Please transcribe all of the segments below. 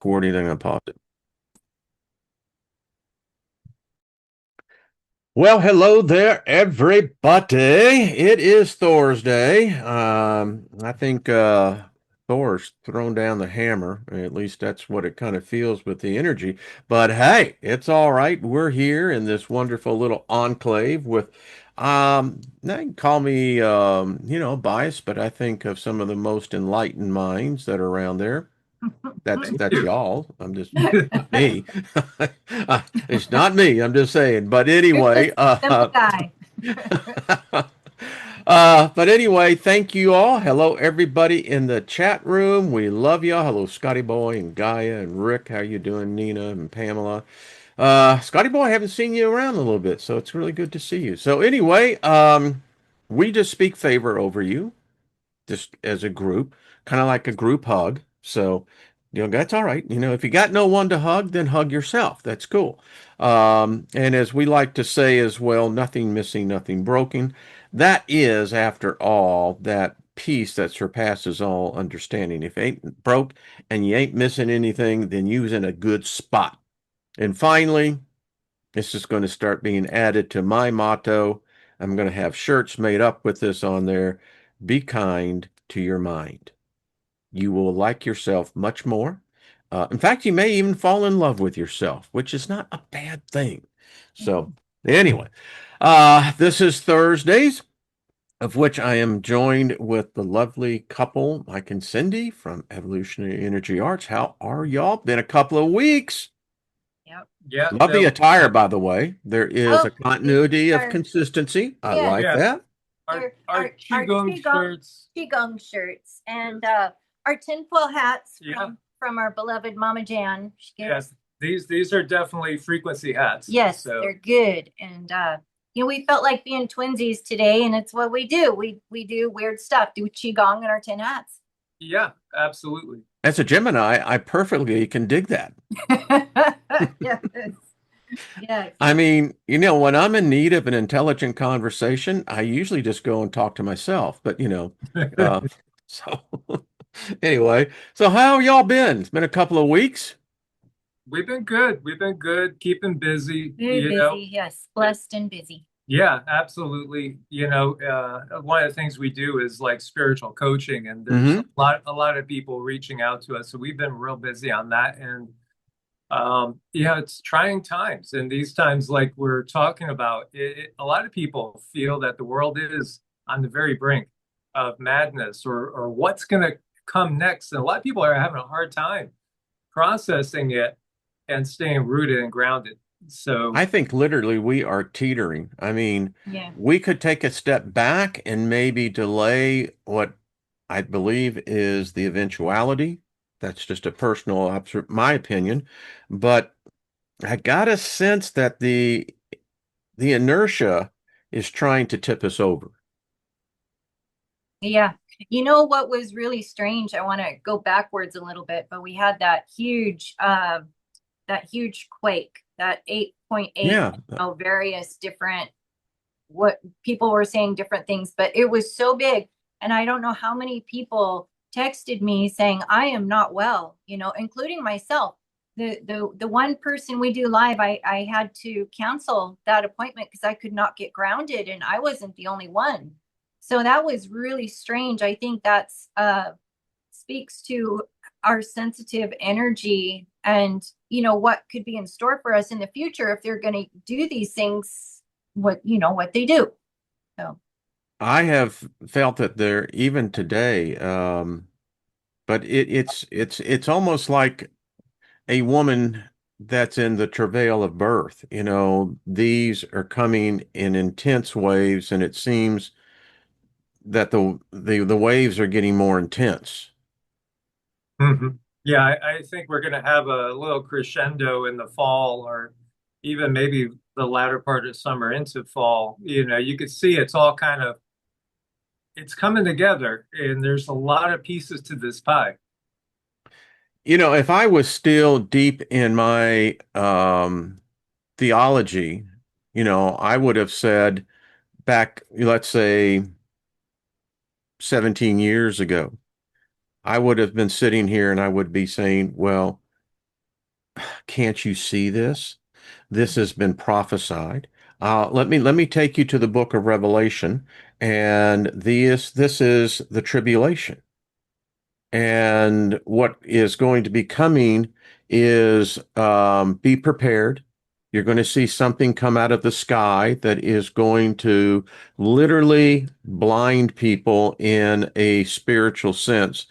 recording. I'm going to pause it. Well, hello there, everybody. It is Thursday. I think Thor's thrown down the hammer. At least that's what it kind of feels with the energy. But hey, it's all right. We're here in this wonderful little enclave with, now you can call me, biased, but I think of some of the most enlightened minds that are around there. Thank That's you. y'all. I'm just not me. It's not me. I'm just saying. But anyway, Just a simple guy. but anyway, thank you all. Hello, everybody in the chat room. We love y'all. Hello, Scotty Boy and Gaia and Rick. How you doing, Nina and Pamela? Scotty Boy, I haven't seen you around a little bit, so it's really good to see you. So anyway, we just speak favor over you just as a group, kind of like a group hug. So, that's all right. If you got no one to hug, then hug yourself. That's cool. And as we like to say as well, nothing missing, nothing broken. That is, after all, that peace that surpasses all understanding. If it ain't broke and you ain't missing anything, then you's in a good spot. And finally, this is going to start being added to my motto. I'm going to have shirts made up with this on there. Be kind to your mind. You will like yourself much more. In fact, you may even fall in love with yourself, which is not a bad thing. So, anyway, this is Thursdays, of which I am joined with the lovely couple, Mike and Cindy from Evolutionary Energy Arts. How are y'all? Been a couple of weeks. Yep. Yeah, Love the no, attire, by the way. There is Oh, a continuity of our consistency. I yeah, like yeah. that. Our our our our our Qigong shirts. Qigong shirts and our tinfoil hats Yeah, from our beloved Mama Jan. She gave us. yes. These are definitely frequency hats. Yes, So they're good, and we felt like being twinsies today, and it's what we do. We do weird stuff, do Qigong in our tin hats. yeah, absolutely. As a Gemini, I perfectly can dig that. Yes, yes. I mean, when I'm in need of an intelligent conversation, I usually just go and talk to myself. But, uh, so anyway, so how y'all been? It's been a couple of weeks. We've been good. We've been good, keeping busy, Very busy, yes, blessed and busy. Yeah, absolutely. One of the things we do is like spiritual coaching, and there's Hmm. a lot of people reaching out to us. So we've been real busy on that. And yeah, it's trying times. And these times, like we're talking about, a lot of people feel that the world is on the very brink of madness or what's going to come next. And a lot of people are having a hard time processing it and staying rooted and grounded. So, I think literally we are teetering. I mean, Yeah. we could take a step back and maybe delay what I believe is the eventuality. That's just a personal, my opinion. But I got a sense that the inertia is trying to tip us over. Yeah. You know what was really strange? I want to go backwards a little bit, but we had that huge quake, that 8.8, Yeah. various different what people were saying different things, but it was so big. And I don't know how many people texted me saying, I am not well, including myself. The one person we do live, I had to cancel that appointment because I could not get grounded, and I wasn't the only one. So that was really strange. I think that's speaks to our sensitive energy and what could be in store for us in the future if they're going to do these things, what they do. So I have felt that there even today, but it's almost like a woman that's in the travail of birth. These are coming in intense waves, and it seems that the waves are getting more intense. mhm. Yeah, I think we're going to have a little crescendo in the fall, or even maybe the latter part of summer into fall. You could see it's coming together, and there's a lot of pieces to this pie. If I was still deep in my theology, I would have said back, let's say 17 years ago, I would have been sitting here and I would be saying, well, can't you see this? This has been prophesied. Let me take you to the book of Revelation, and this is the tribulation. And what is going to be coming is be prepared. You're going to see something come out of the sky that is going to literally blind people in a spiritual sense.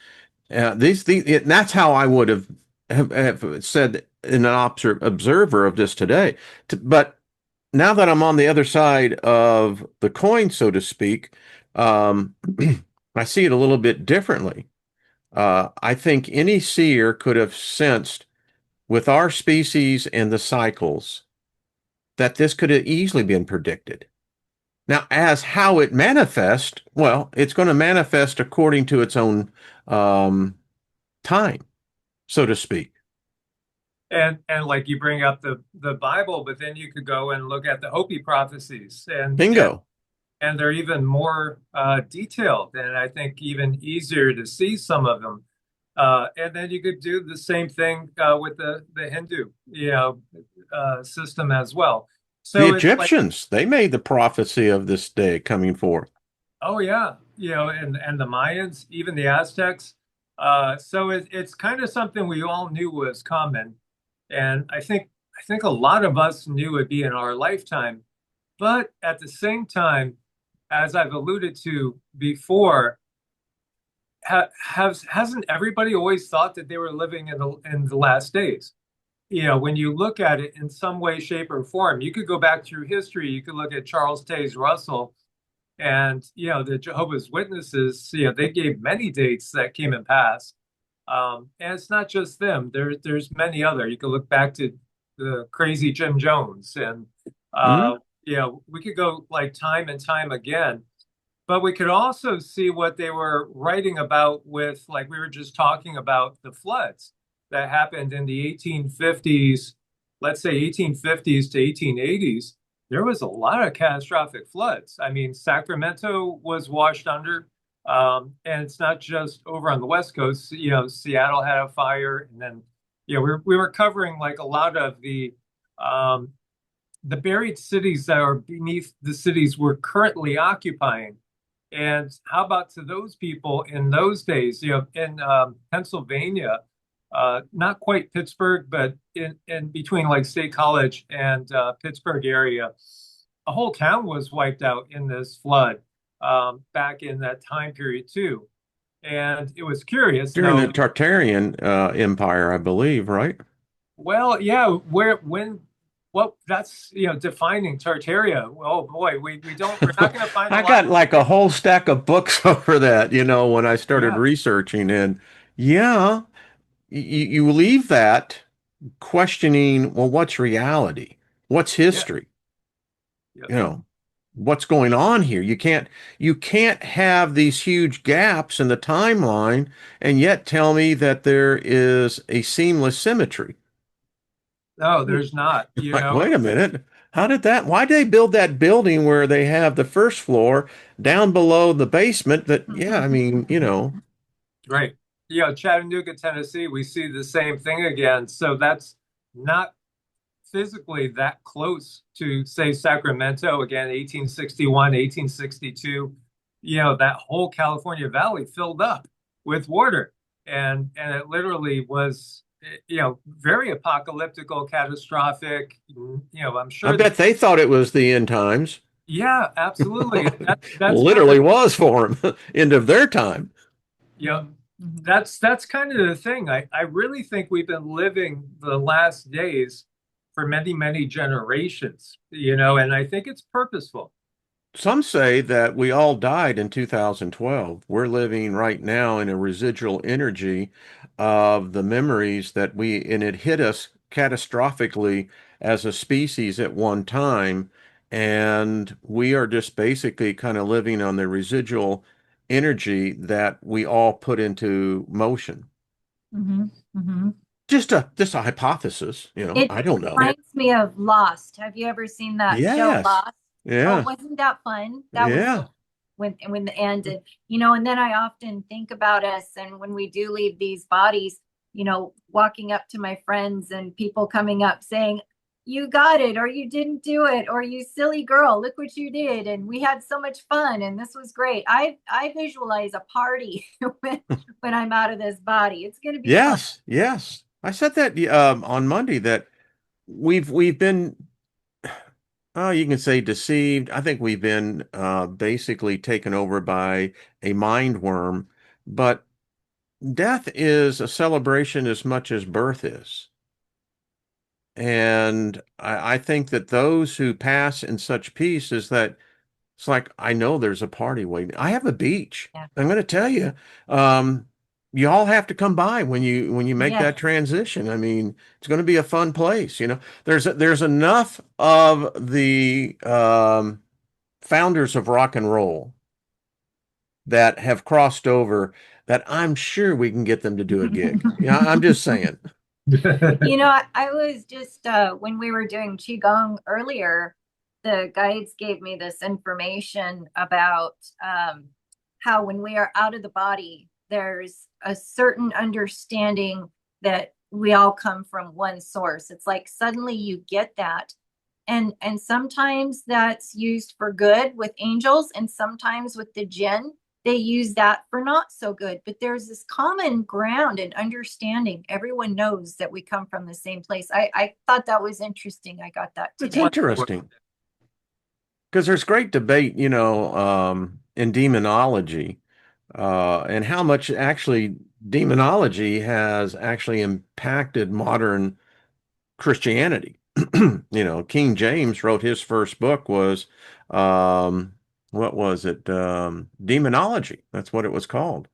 That's how I would have said in an observer of this today. But now that I'm on the other side of the coin, so to speak, um, I see it a little bit differently. I think any seer could have sensed with our species and the cycles that this could have easily been predicted. Now, as how it manifests, well, it's going to manifest according to its own time, so to speak. And like you bring up the Bible, but then you could go and look at the Hopi prophecies, Bingo. and they're even more detailed, and I think even easier to see some of them. And then you could do the same thing with the Hindu, system as well. The So it's like, Egyptians, they made the prophecy of this day coming forth. oh yeah, and the Mayans, even the Aztecs. So it's kind of something we all knew was coming, and I think a lot of us knew it'd be in our lifetime. But at the same time, as I've alluded to before, hasn't everybody always thought that they were living in the last days? When you look at it in some way, shape, or form, you could go back through history. You could look at Charles Taze Russell and, the Jehovah's Witnesses, they gave many dates that came and passed. And it's not just them. There's many other. You could look back to the crazy Jim Jones and, Hmm? we could go like time and time again. But we could also see what they were writing about with, like we were just talking about the floods that happened in the 1850s, let's say 1850s to 1880s. There was a lot of catastrophic floods. I mean, Sacramento was washed under, and it's not just over on the West Coast. Seattle had a fire, and then, we were covering like a lot of the buried cities that are beneath the cities we're currently occupying. And how about to those people in those days, in Pennsylvania, not quite Pittsburgh, but in between like State College and Pittsburgh area, a whole town was wiped out in this flood back in that time period too. And it was curious. During the Tartarian Empire, I believe, right? Well, yeah, well, that's, defining Tartaria. Oh boy, we're not going to find a I lot got of like a information. whole stack of books over that, when I started Yeah, researching. And yeah, you leave that questioning, well, what's reality? What's yeah, history? yeah. You know, what's going on here? You can't have these huge gaps in the timeline and yet tell me that there is a seamless symmetry. No, there's not, Like, wait a minute. Why did they build that building where they have the first floor down below the basement? Yeah, I mean, Right. Chattanooga, Tennessee, we see the same thing again. So that's not physically that close to, say, Sacramento, again, 1861, 1862. That whole California Valley filled up with water. And it literally was, very apocalyptical, catastrophic. I'm I sure bet they thought it was the end times. yeah, absolutely. That's kind Literally of was for them, end of their time. Yeah, that's kind of the thing. I really think we've been living the last days for many, many generations, and I think it's purposeful. Some say that we all died in 2012. We're living right now in a residual energy of the memories and it hit us catastrophically as a species at one time. And we are just basically kind of living on the residual energy that we all put into motion. Hmm. Hmm. Just a hypothesis, It I don't know. reminds me of Lost. Have you ever seen that show, Yes. Lost? Oh, Yeah. wasn't that fun? That was Yeah. so when the ended, and then I often think about us and when we do leave these bodies, walking up to my friends and people coming up saying, you got it, or you didn't do it, or you silly girl, look what you did. And we had so much fun and this was great. I visualize a party when I'm out of this body. It's going to be fun. Yes, yes. I said that on Monday that we've been, oh, you can say deceived. I think we've been basically taken over by a mind worm, but death is a celebration as much as birth is. And I think that those who pass in such peace is that it's like, I know there's a party waiting. I have a beach. Yeah. I'm going to tell you, um, you all have to come by when you make Yes. that transition. I mean, it's going to be a fun place. There's enough of the founders of rock and roll that have crossed over that I'm sure we can get them to do a gig. Yeah, I'm just saying. I was just when we were doing Qigong earlier, the guides gave me this information about how when we are out of the body, there's a certain understanding that we all come from one source. It's like suddenly you get that. And sometimes that's used for good with angels, and sometimes with the jinn they use that for not so good. But there's this common ground and understanding. Everyone knows that we come from the same place. I thought that was interesting. I got that It's today. interesting because there's great debate, in demonology, and how much actually demonology has actually impacted modern Christianity. King James wrote his first book was, um, what was it? Demonology. That's what it was called.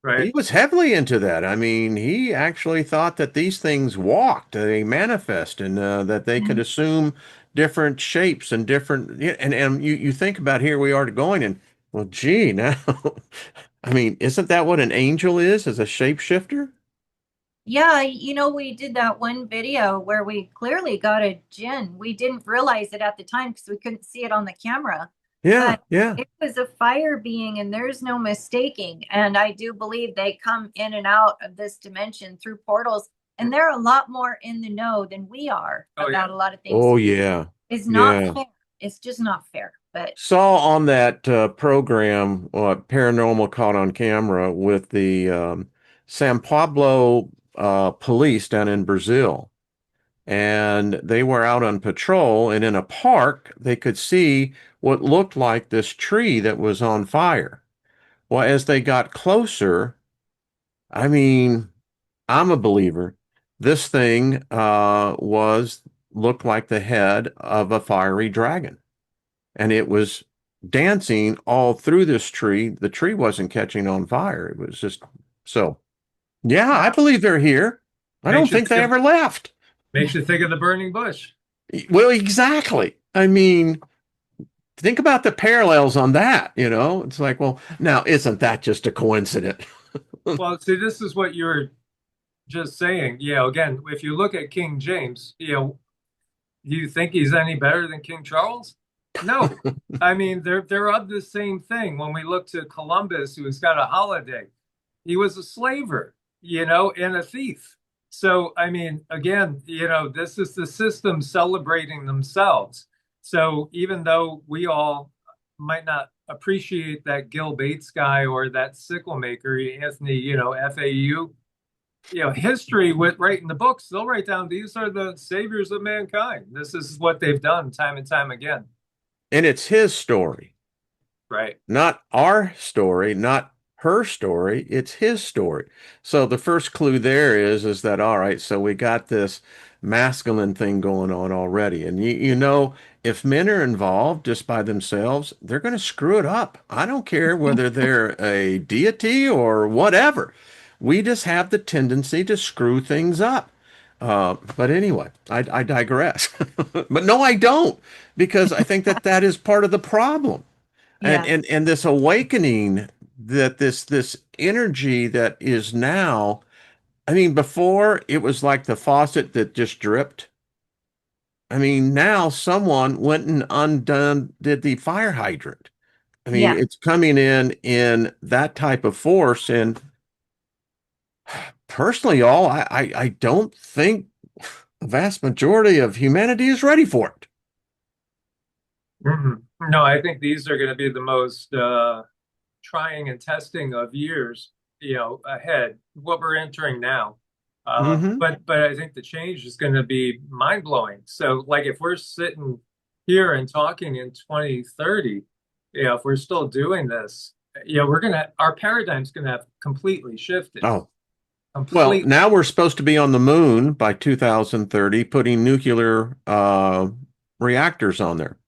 He Right. was heavily into that. I mean, he actually thought that these things walked, they manifest, and that they could Mhm. assume different shapes and different. Yeah, and you think about here we are going, and well, gee, now, I mean, isn't that what an angel is as a shapeshifter? Yeah, we did that one video where we clearly got a jinn. We didn't realize it at the time because we couldn't see it on the camera, Yeah, but yeah. it was a fire being and there's no mistaking. And I do believe they come in and out of this dimension through portals. And they're a lot more in the know than we are Oh yeah. about a lot of things. Oh, yeah, It's not yeah. fair. It's just not fair. But Saw on that program, Paranormal Caught on Camera with the San Pablo police down in Brazil. And they were out on patrol, and in a park, they could see what looked like this tree that was on fire. Well, as they got closer, I mean, I'm a believer. This thing looked like the head of a fiery dragon, and it was dancing all through this tree. The tree wasn't catching on fire. It was just so. Yeah, I wow. believe they're here. I don't Makes you think they think of ever left. the burning bush. Well, exactly. I mean, think about the parallels on that, It's like, well, now isn't that just a coincidence? Well, see, this is what you're just saying. Again, if you look at King James, do you think he's any better than King Charles? No. I mean, they're of the same thing. When we look to Columbus, who's got a holiday, he was a slaver, and a thief. So, I mean, again, this is the system celebrating themselves. So even though we all might not appreciate that Gil Bates guy or that sickle maker, Anthony, FAU, history with writing the books, they'll write down these are the saviors of mankind. This is what they've done time and time again. And it's his story, Right. not our story, not her story. It's his story. So the first clue there is that all right, so we got this masculine thing going on already. And if men are involved just by themselves, they're going to screw it up. I don't care whether they're a deity or whatever. We just have the tendency to screw things up. But anyway, I digress. But no, I don't, because I think that is part of the problem. And Yeah. and this awakening that this energy that is now, I mean, before it was like the faucet that just dripped. I mean, now someone went and undone did the fire hydrant. I mean, Yeah. it's coming in that type of force, and personally, y'all, I don't think the vast majority of humanity is ready for it. Mhm. No, I think these are going to be the most trying and testing of years, ahead, what we're entering now. Hmm. But I think the change is going to be mind blowing. So, like, if we're sitting here and talking in 2030, if we're still doing this, our paradigm's gonna have completely shifted. Oh, well, Completely. now we're supposed to be on the moon by 2030, putting nuclear reactors on there.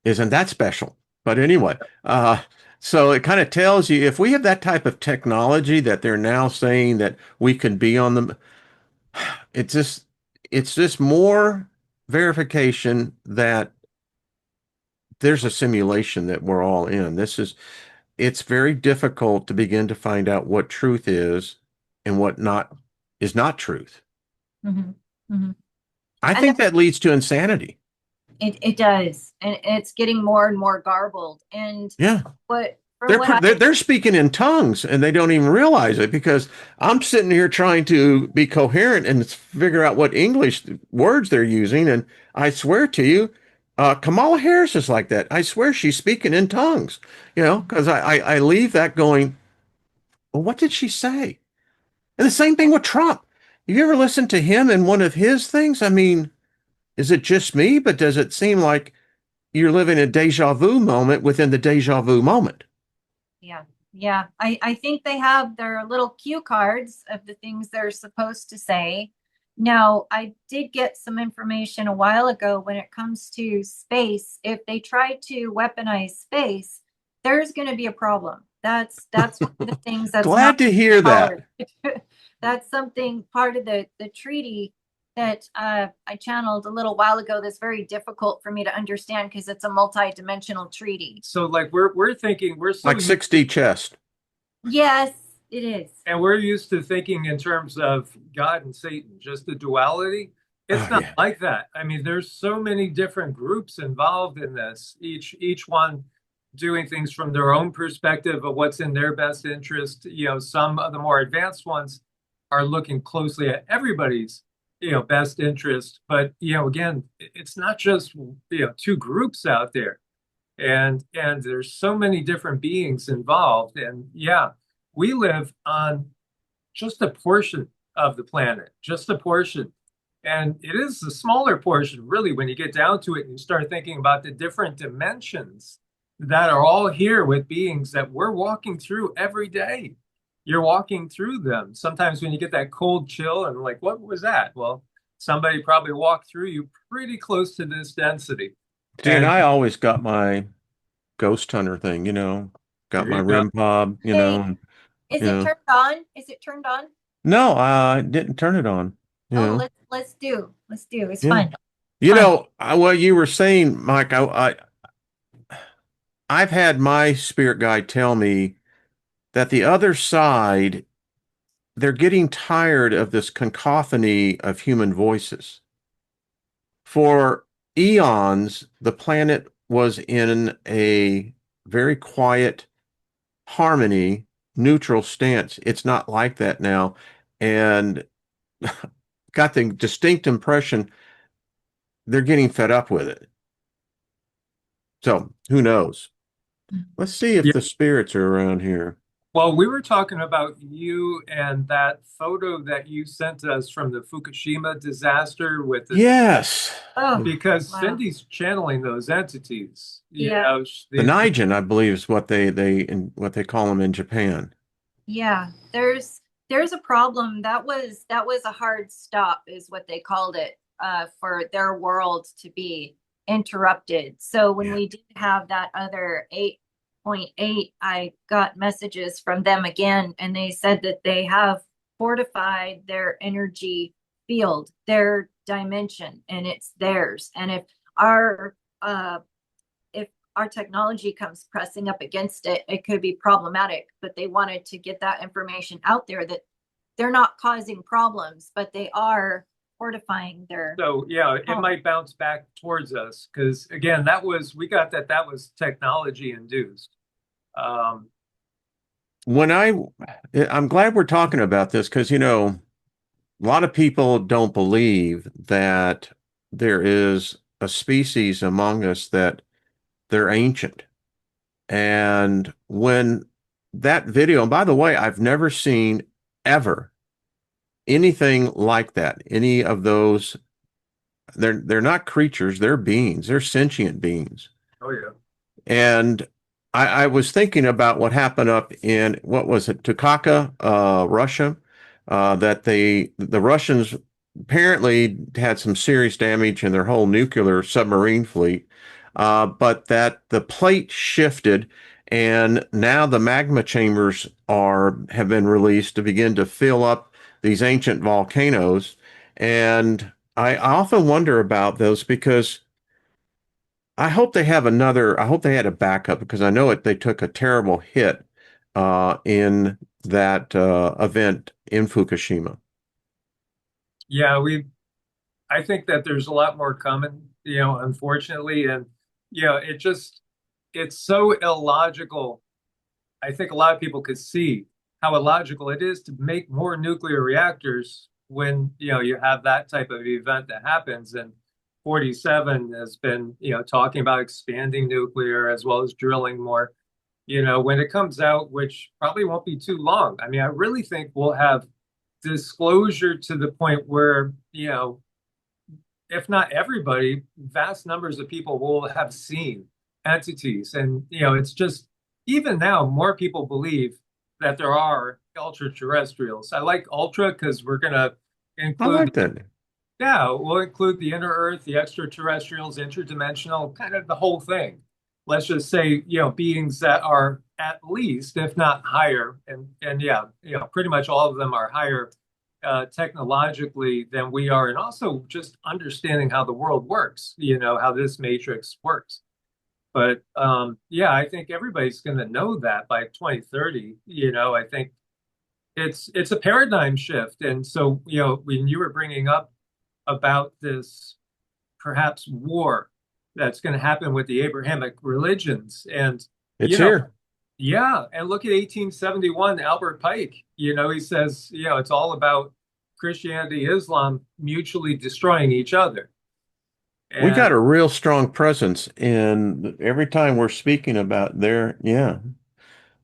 Isn't that special? But anyway, so it kind of tells you if we have that type of technology that they're now saying that we could be on the, it's just it's just more verification that there's a simulation that we're all in. It's very difficult to begin to find out what truth is and what not is not truth. Hmm. Hmm. I And think that leads to insanity. it does, and it's getting more and more garbled. And Yeah. what from what I They're speaking in tongues and they don't even realize it because I'm sitting here trying to be coherent and figure out what English words they're using. And I swear to you, Kamala Harris is like that. I swear she's speaking in tongues, because I leave that going, well, what did she say? And the same thing with Trump. Have you ever listened to him in one of his things? I mean, is it just me? But does it seem like you're living a deja vu moment within the deja vu moment? Yeah, yeah. I think they have their little cue cards of the things they're supposed to say. Now, I did get some information a while ago when it comes to space. If they try to weaponize space, there's going to be a problem. That's one of the things that's not Glad to hear that. powered. That's something part of the treaty that I channeled a little while ago that's very difficult for me to understand because it's a multi-dimensional treaty. So, like, we're thinking we're so Like used, 6D chest. Yes, it is. and we're used to thinking in terms of God and Satan, just the duality. It's Oh, not yeah. like that. I mean, there's so many different groups involved in this, each one doing things from their own perspective of what's in their best interest. Some of the more advanced ones are looking closely at everybody's, best interest. But, again, it's not just, two groups out there. And there's so many different beings involved. And yeah, we live on just a portion of the planet, just a portion. And it is a smaller portion, really, when you get down to it and you start thinking about the different dimensions that are all here with beings that we're walking through every day. You're walking through them. Sometimes when you get that cold chill and like, what was that? Well, somebody probably walked through you pretty close to this density. See, and And I always got my ghost hunter thing, got there my you go. rim pob, Hey, is you it know. turned on? Is it turned on? No, I didn't turn it on, Oh, let's do. It's yeah. fun. Fun. What you were saying, Mike, I've had my spirit guide tell me that the other side, they're getting tired of this cacophony of human voices. For eons, the planet was in a very quiet harmony, neutral stance. It's not like that now. And got the distinct impression they're getting fed up with it. So who knows? Let's see if Yeah. the spirits are around here. Well, we were talking about you and that photo that you sent us from the Fukushima disaster with the, Yes. Oh, because wow. Cindy's channeling those entities. Yeah. The These, Nijin, I believe, is what they call them in Japan. Yeah. There's a problem. That was a hard stop, is what they called it, for their world to be interrupted. So when Yeah. we did have that other 8.8, I got messages from them again, and they said that they have fortified their energy field, their dimension, and it's theirs. And our uh if our technology comes pressing up against it, it could be problematic. But they wanted to get that information out there that they're not causing problems, but they are fortifying their so yeah, it home. might bounce back towards us because again, we got that was technology induced. Um, when I'm glad we're talking about this because, a lot of people don't believe that there is a species among us that they're ancient. And when that video, and by the way, I've never seen ever anything like that. Any of those, they're not creatures, they're beings, they're sentient beings. Oh yeah. And I was thinking about what happened up in what was it, Tukaka, Russia, that the Russians apparently had some serious damage in their whole nuclear submarine fleet, but that the plate shifted, and now the magma chambers have been released to begin to fill up these ancient volcanoes, and I often wonder about those because I hope they had a backup because I know they took a terrible hit in that event in Fukushima. Yeah, I think that there's a lot more coming, unfortunately. And, it's so illogical. I think a lot of people could see how illogical it is to make more nuclear reactors when, you have that type of event that happens. And 47 has been, talking about expanding nuclear as well as drilling more, when it comes out, which probably won't be too long. I mean, I really think we'll have disclosure to the point where, if not everybody, vast numbers of people will have seen entities. And, it's just, even now, more people believe that there are ultra terrestrials. I like ultra because we're going to I include, like that. yeah, we'll include the inner earth, the extraterrestrials, interdimensional, kind of the whole thing. Let's just say, beings that are at least, if not higher, and yeah, pretty much all of them are higher technologically than we are, and also just understanding how the world works, how this matrix works. But yeah, I think everybody's going to know that by 2030. I think it's a paradigm shift. And so, when you were bringing up about this perhaps war that's going to happen with the Abrahamic religions, and It's you know, here. yeah, and look at 1871, Albert Pike. He says, it's all about Christianity, Islam mutually destroying each other. We And got a real strong presence in every time we're speaking about there. Yeah.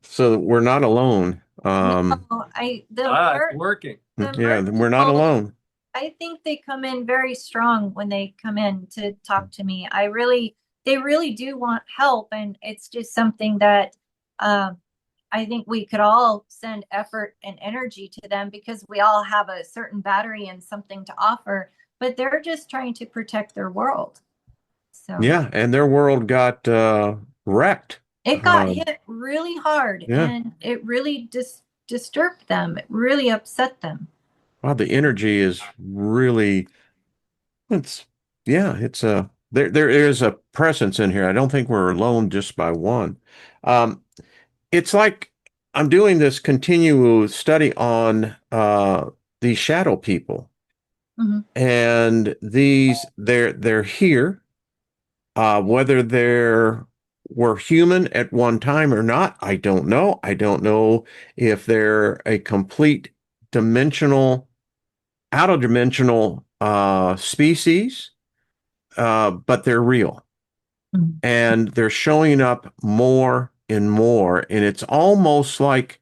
So we're not alone. No, I the it's mer working. the Yeah, we're not merciful, alone. I think they come in very strong when they come in to talk to me. They really do want help, and it's just something that um, I think we could all send effort and energy to them because we all have a certain battery and something to offer, but they're just trying to protect their world. So Yeah, and their world got wrecked. it got Uh, hit really hard, yeah. and it really disturbed them. It really upset them. Wow, the energy is really it's yeah, it's a there is a presence in here. I don't think we're alone just by one. Um, it's like I'm doing this continual study on these shadow people, Mhm. and they're here, whether they're were human at one time or not, I don't know. I don't know if they're a complete dimensional, out of dimensional species, but they're real. Mhm. And they're showing up more and more. And it's almost like,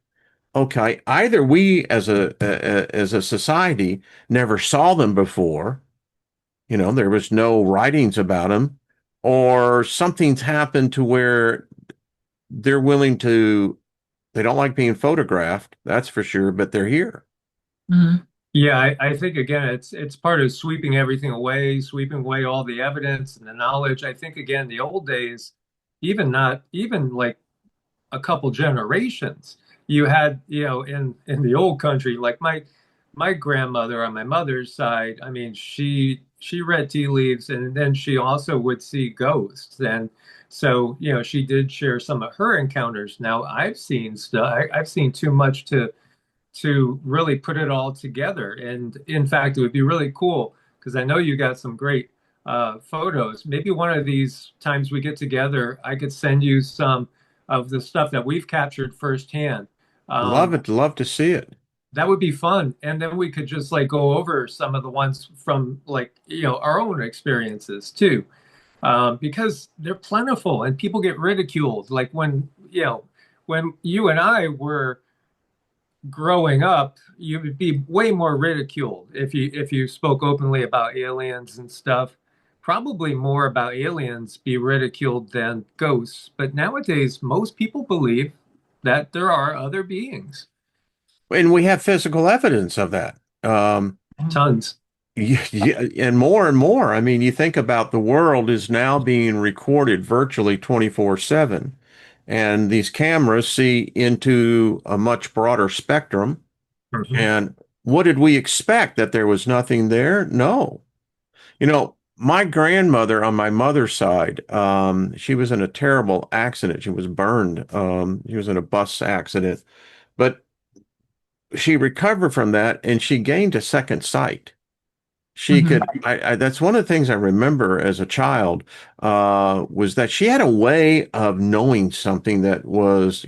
okay, either we as a society never saw them before, there was no writings about them, or something's happened to where they're willing to, they don't like being photographed, that's for sure, but they're here. Mhm. Yeah, I think again, it's part of sweeping everything away, sweeping away all the evidence and the knowledge. I think again, the old days, not even like a couple generations, you had, in the old country, like my grandmother on my mother's side. I mean, she read tea leaves, and then she also would see ghosts. And so, she did share some of her encounters. Now, I've seen stuff. I've seen too much to really put it all together. And in fact, it would be really cool because I know you got some great photos. Maybe one of these times we get together, I could send you some of the stuff that we've captured firsthand Love Um, it. Love to see it. that would be fun. And then we could just like go over some of the ones from like, our own experiences too. Because they're plentiful and people get ridiculed. Like when you and I were growing up, you would be way more ridiculed if you spoke openly about aliens and stuff. Probably more about aliens be ridiculed than ghosts. But nowadays, most people believe that there are other beings. And we have physical evidence of that. Tons. Yeah, yeah, and more and more. I mean, you think about the world is now being recorded virtually 24/7, and these cameras see into a much broader spectrum. Mhm. And what did we expect? That there was nothing there? No. My grandmother on my mother's side, she was in a terrible accident. She was burned. She was in a bus accident, but she recovered from that and she gained a second sight. She Mhm. could, that's one of the things I remember as a child, was that she had a way of knowing something that was,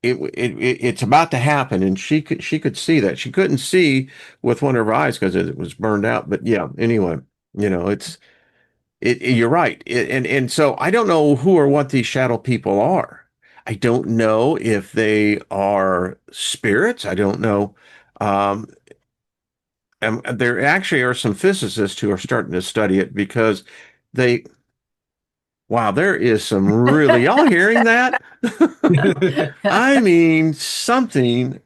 it's about to happen, and she could see that. She couldn't see with one of her eyes because it was burned out. But yeah, anyway, you're right. And so I don't know who or what these shadow people are. I don't know if they are spirits. I don't know. Um, and there actually are some physicists who are starting to study it because they, wow, there is some really, y'all hearing that? I mean, something.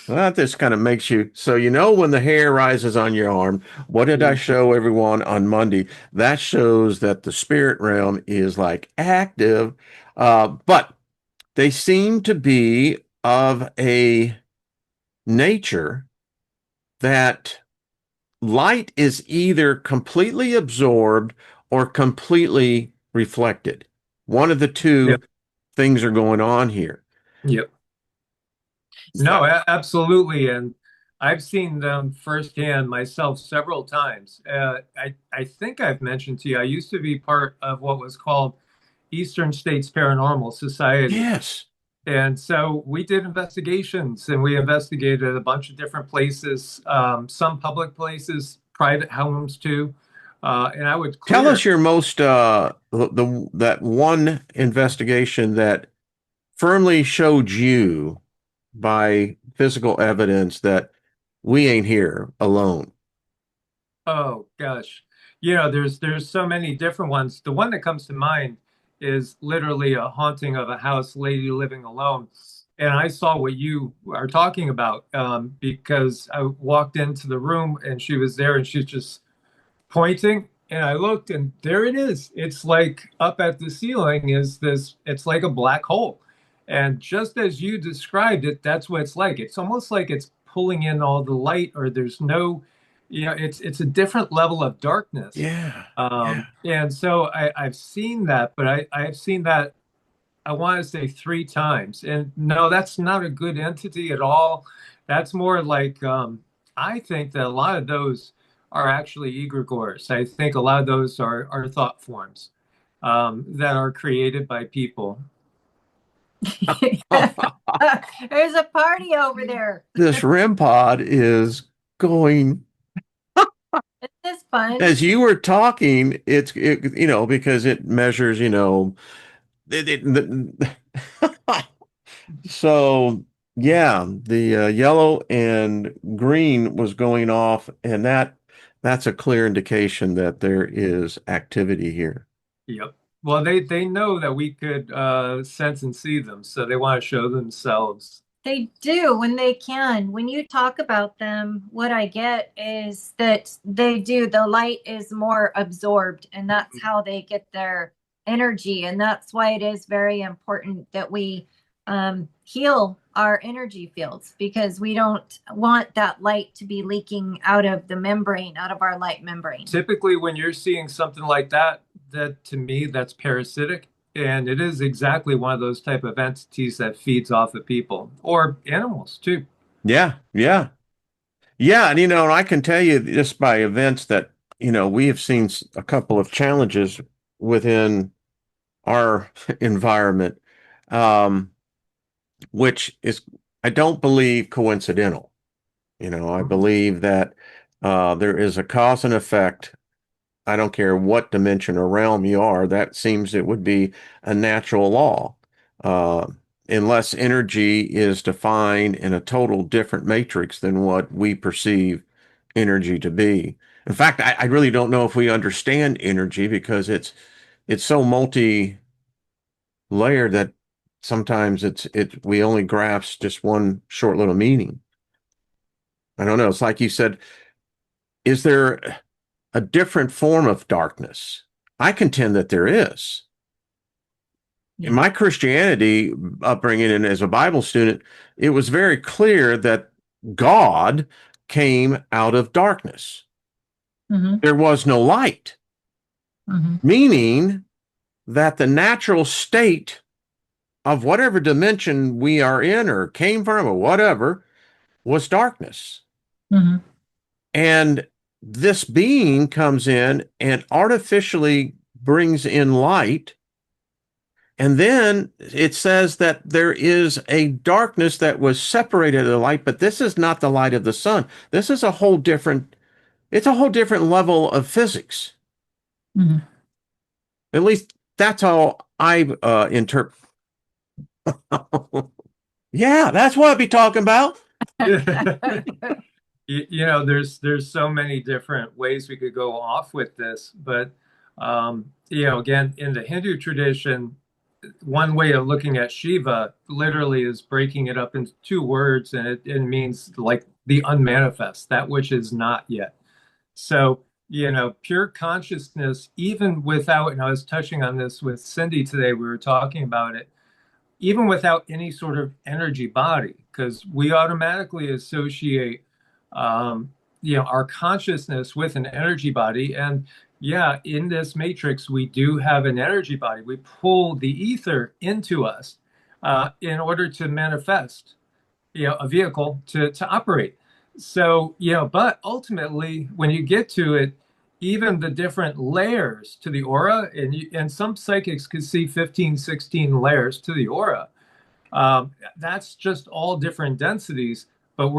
Well, that just kind of makes you so when the hair rises on your arm. What did I show everyone on Monday? That shows that the spirit realm is like active, but they seem to be of a nature that light is either completely absorbed or completely reflected. One of the two Yep. things are going on here. Yep. No, absolutely. And I've seen them firsthand myself several times. I think I've mentioned to you, I used to be part of what was called Eastern States Paranormal Society. Yes. And so we did investigations and we investigated a bunch of different places, some public places, private homes too. And I would Tell clear. us your most that one investigation that firmly showed you by physical evidence that we ain't here alone. Oh gosh. There's so many different ones. The one that comes to mind is literally a haunting of a house, lady living alone. And I saw what you are talking about, because I walked into the room and she was there and she's just pointing. And I looked and there it is. It's like up at the ceiling is this, it's like a black hole. And just as you described it, that's what it's like. It's almost like it's pulling in all the light, or there's no, it's a different level of darkness. Yeah. Yeah. And so I've seen that, but I've seen that, I want to say three times. And no, that's not a good entity at all. That's more like, I think that a lot of those are actually egregores. I think a lot of those are thought forms, that are created by people. There's a party over there. This REM pod is going Is this fun? as you were talking, because it measures, so yeah, the yellow and green was going off, and that's a clear indication that there is activity here. Yep. Well, they know that we could sense and see them, so they want to show themselves. They do when they can. When you talk about them, what I get is that they do. The light is more absorbed, and that's how they get their energy. And that's why it is very important that we heal our energy fields, because we don't want that light to be leaking out of the membrane, out of our light membrane. Typically, when you're seeing something like that, that to me, that's parasitic. And it is exactly one of those type of entities that feeds off of people or animals too. Yeah, yeah. Yeah, and I can tell you just by events that, we have seen a couple of challenges within our environment. Um, which is, I don't believe, coincidental. I believe that there is a cause and effect. I don't care what dimension or realm you are, that seems it would be a natural law. Uh, Unless energy is defined in a total different matrix than what we perceive energy to be. In fact, I really don't know if we understand energy because it's so multi-layered that sometimes we only grasp just one short little meaning. I don't know. It's like you said, is there a different form of darkness? I contend that there is. In my Christianity upbringing and as a Bible student, it was very clear that God came out of darkness. Mm-hmm. There was no light, Mm-hmm. meaning that the natural state of whatever dimension we are in or came from or whatever was darkness. Mm-hmm. And this being comes in and artificially brings in light. And then it says that there is a darkness that was separated of the light, but this is not the light of the sun. This is it's a whole different level of physics. Mm-hmm. At least that's how I interpret. Yeah, that's what I'd be talking about. There's so many different ways we could go off with this, but again, in the Hindu tradition, one way of looking at Shiva literally is breaking it up into two words, and it means like the unmanifest, that which is not yet. So, pure consciousness, even without, and I was touching on this with Cindy today, we were talking about it, even without any sort of energy body, because we automatically associate, our consciousness with an energy body. And yeah, in this matrix, we do have an energy body. We pull the ether into us in order to manifest, a vehicle to operate. So, but ultimately, when you get to it, even the different layers to the aura, and some psychics could see 15, 16 layers to the aura. That's just all different densities, but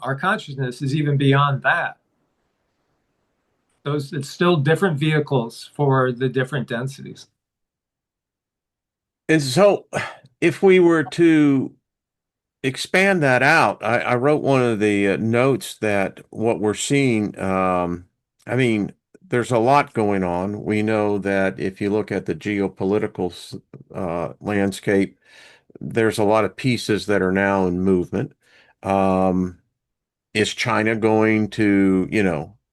our consciousness is even beyond that. It's still different vehicles for the different densities. And so if we were to expand that out, I wrote one of the notes that what we're seeing, I mean, there's a lot going on. We know that if you look at the geopolitical landscape, there's a lot of pieces that are now in movement. Um, is China going to,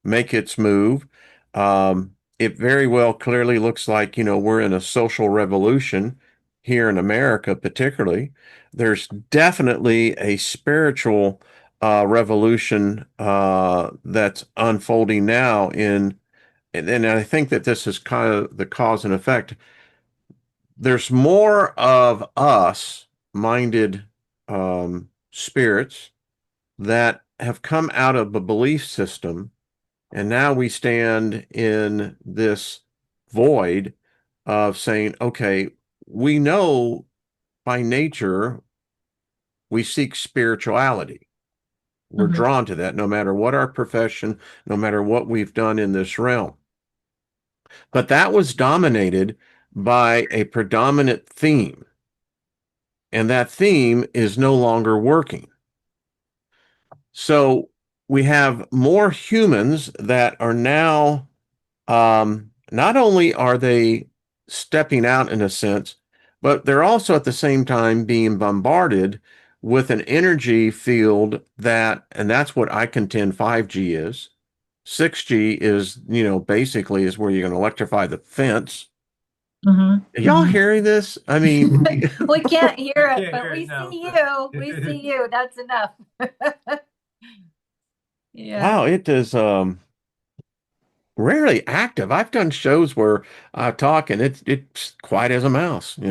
make its move? It very well clearly looks like, we're in a social revolution here in America, particularly. There's definitely a spiritual revolution that's unfolding now and I think that this is kind of the cause and effect. There's more of us minded spirits that have come out of a belief system, and now we stand in this void of saying, okay, we know by nature we seek spirituality. We're Mm-hmm. drawn to that no matter what our profession, no matter what we've done in this realm. But that was dominated by a predominant theme, and that theme is no longer working. So we have more humans that are now, not only are they stepping out in a sense, but they're also at the same time being bombarded with an energy field and that's what I contend 5G is. 6G is, basically is where you're going to electrify the fence. Mm-hmm. Are y'all Mm-hmm. hearing this? I mean, We can't hear We it, can't but hear we it now. see you. We see you. That's enough. Yeah. wow, it is rarely active. I've done shows where I talk and it's quiet as a mouse. We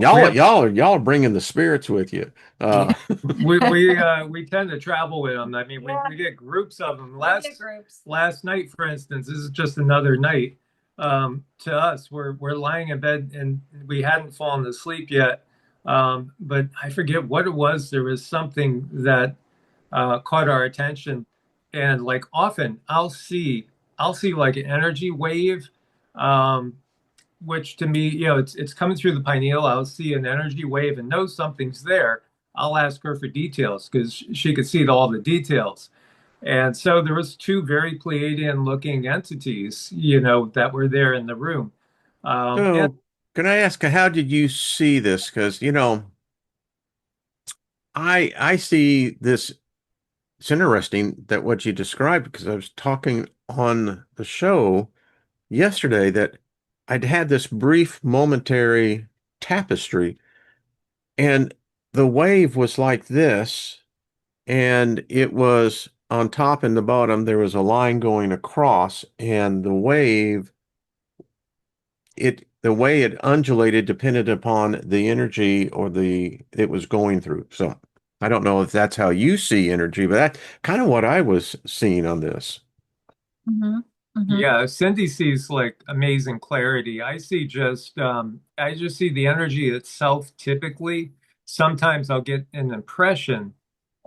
Y'all, have y'all are bringing the spirits with you. we tend to travel with them. I mean, Yeah. we get groups of them. We get groups. Last night, for instance, this is just another night. To us, we're lying in bed and we hadn't fallen asleep yet. But I forget what it was. There was something that caught our attention, and like often I'll see like an energy wave, um, which to me, it's coming through the pineal. I'll see an energy wave and know something's there. I'll ask her for details because she could see all the details. And so there was two very Pleiadian looking entities, that were there in the room. And So, can I ask, how did you see this? Because, I see this. It's interesting that what you described, because I was talking on the show yesterday that I'd had this brief momentary tapestry, and the wave was like this, and it was on top and the bottom, there was a line going across, and the way it undulated depended upon the energy or the it was going through. So I don't know if that's how you see energy, but that's kind of what I was seeing on this. Hmm. Hmm. yeah, Cindy sees like amazing clarity. I just see the energy itself typically. Sometimes I'll get an impression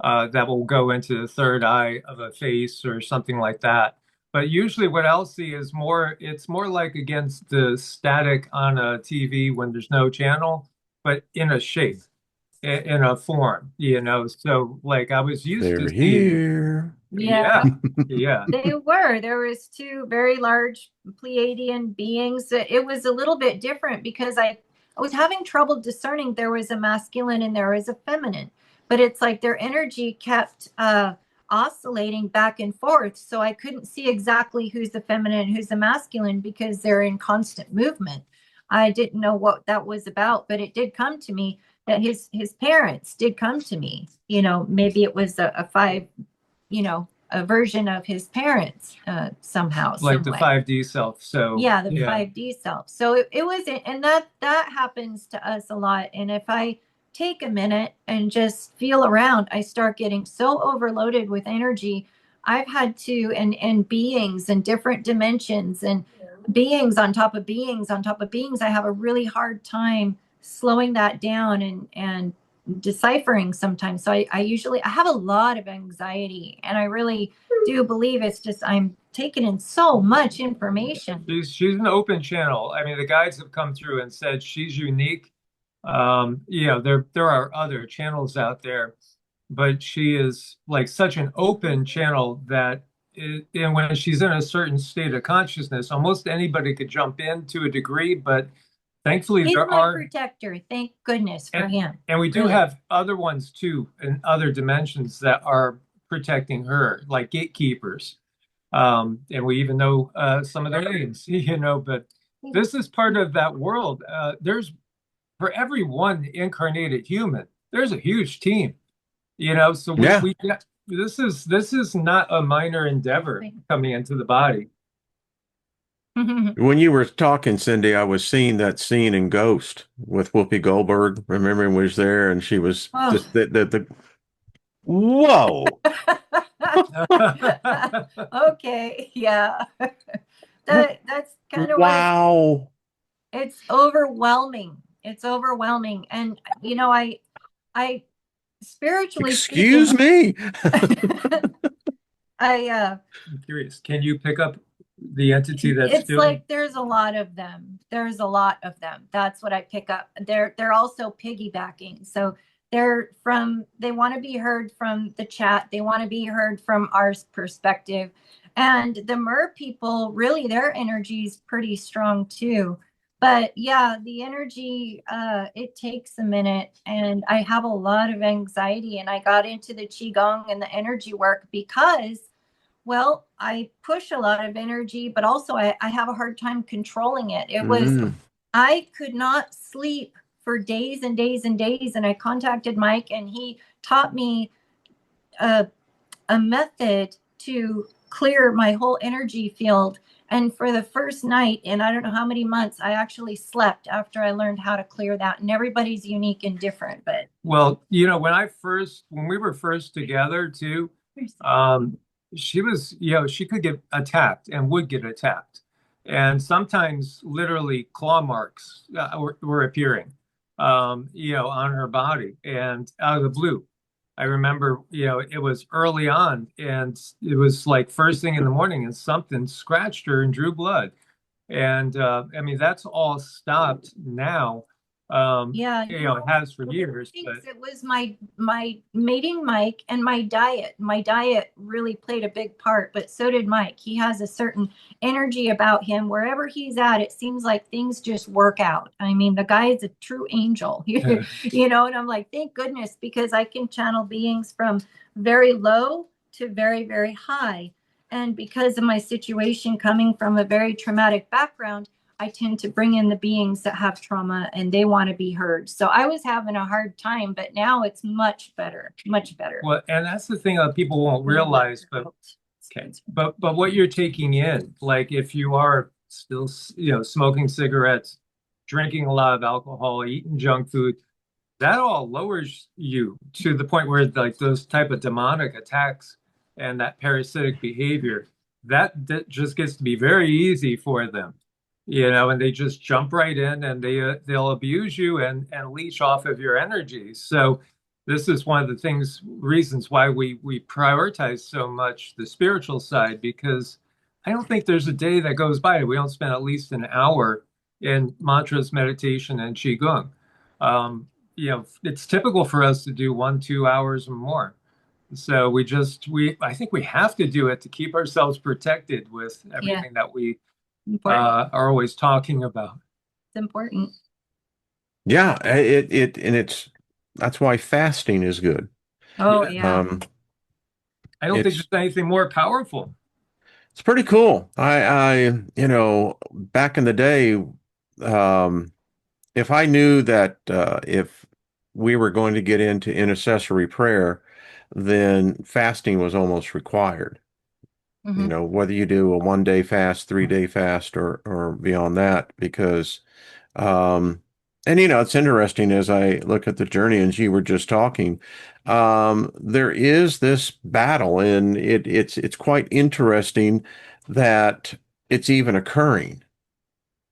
that will go into the third eye of a face or something like that. But usually what I'll see is it's more like against the static on a TV when there's no channel, but in a shape, in a form. So like I was used to They're seeing, here. Yeah. yeah, yeah. They were. There was two very large Pleiadian beings. It was a little bit different because I was having trouble discerning there was a masculine and there was a feminine. But it's like their energy kept oscillating back and forth. So I couldn't see exactly who's the feminine and who's the masculine because they're in constant movement. I didn't know what that was about, but it did come to me that his parents did come to me. Maybe it was a five, a version of his parents somehow, Like some the way. 5D self. So Yeah, the yeah, 5D self. So it was, and that happens to us a lot. And if I take a minute and just feel around, I start getting so overloaded with energy. I've had to, and beings and different dimensions and beings on top of beings on top of beings. I have a really hard time slowing that down and deciphering sometimes. So I have a lot of anxiety, and I really do believe it's just I'm taking in so much information. she's an open channel. I mean, the guides have come through and said she's unique. There are other channels out there, but she is like such an open channel that and when she's in a certain state of consciousness, almost anybody could jump in to a degree. But thankfully, He's there my are, protector. Thank goodness for and him. and we do Really. have other ones too in other dimensions that are protecting her, like gatekeepers. And we even know some of their names, but this is part of that world. There's for every one incarnated human, there's a huge team, so Yeah. we this is not a minor endeavor coming into the body. When you were talking, Cindy, I was seeing that scene in Ghost with Whoopi Goldberg. Remember, was there, and she was Oh. just the whoa, Okay, yeah. That's kind of what wow. it's overwhelming. It's overwhelming. And I spiritually Excuse speaking, me. I I'm curious, can you pick up the entity that's it's doing? like there's a lot of them. There's a lot of them. That's what I pick up. They're also piggybacking. So they want to be heard from the chat. They want to be heard from our perspective. And the mer people, really their energy is pretty strong too. But yeah, the energy it takes a minute, and I have a lot of anxiety, and I got into the qigong and the energy work because well, I push a lot of energy, but also I have a hard time controlling it. Mm. I could not sleep for days and days and days. And I contacted Mike, and he taught me a, a method to clear my whole energy field. And for the first night in I don't know how many months, I actually slept after I learned how to clear that. And everybody's unique and different, but Well, when we were first together too, um, she was, she could get attacked and would get attacked. And sometimes literally claw marks were appearing. on her body and out of the blue. I remember, it was early on and it was like first thing in the morning and something scratched her and drew blood. And I mean, that's all stopped now. Yeah, It has for years, but it was my mating Mike and my diet. My diet really played a big part, but so did Mike. He has a certain energy about him. Wherever he's at, it seems like things just work out. I mean, the guy is a true angel, and I'm like, thank goodness, because I can channel beings from very low to very, very high. And because of my situation coming from a very traumatic background, I tend to bring in the beings that have trauma and they want to be heard. So I was having a hard time, but now it's much better, much better. Well, and that's the thing that people won't realize, but okay. But what you're taking in, like if you are still, smoking cigarettes, drinking a lot of alcohol, eating junk food, that all lowers you to the point where like those type of demonic attacks and that parasitic behavior, that just gets to be very easy for them. And they just jump right in and they'll abuse you and leech off of your energy. So this is one of the reasons why we prioritize so much the spiritual side, because I don't think there's a day that goes by we don't spend at least an hour in mantras, meditation, and qigong. It's typical for us to do 1-2 hours or more. So I think we have to do it to keep ourselves protected with everything that we are always talking about. It's important. Yeah, that's why fasting is good. Oh, yeah. I don't think there's anything more powerful. It's pretty cool. Back in the day, if I knew that if we were going to get into intercessory prayer, then fasting was almost required. Whether you do a 1-day fast, 3-day fast, or beyond that, because, it's interesting as I look at the journey, and you were just talking, there is this battle, and it's quite interesting that it's even occurring.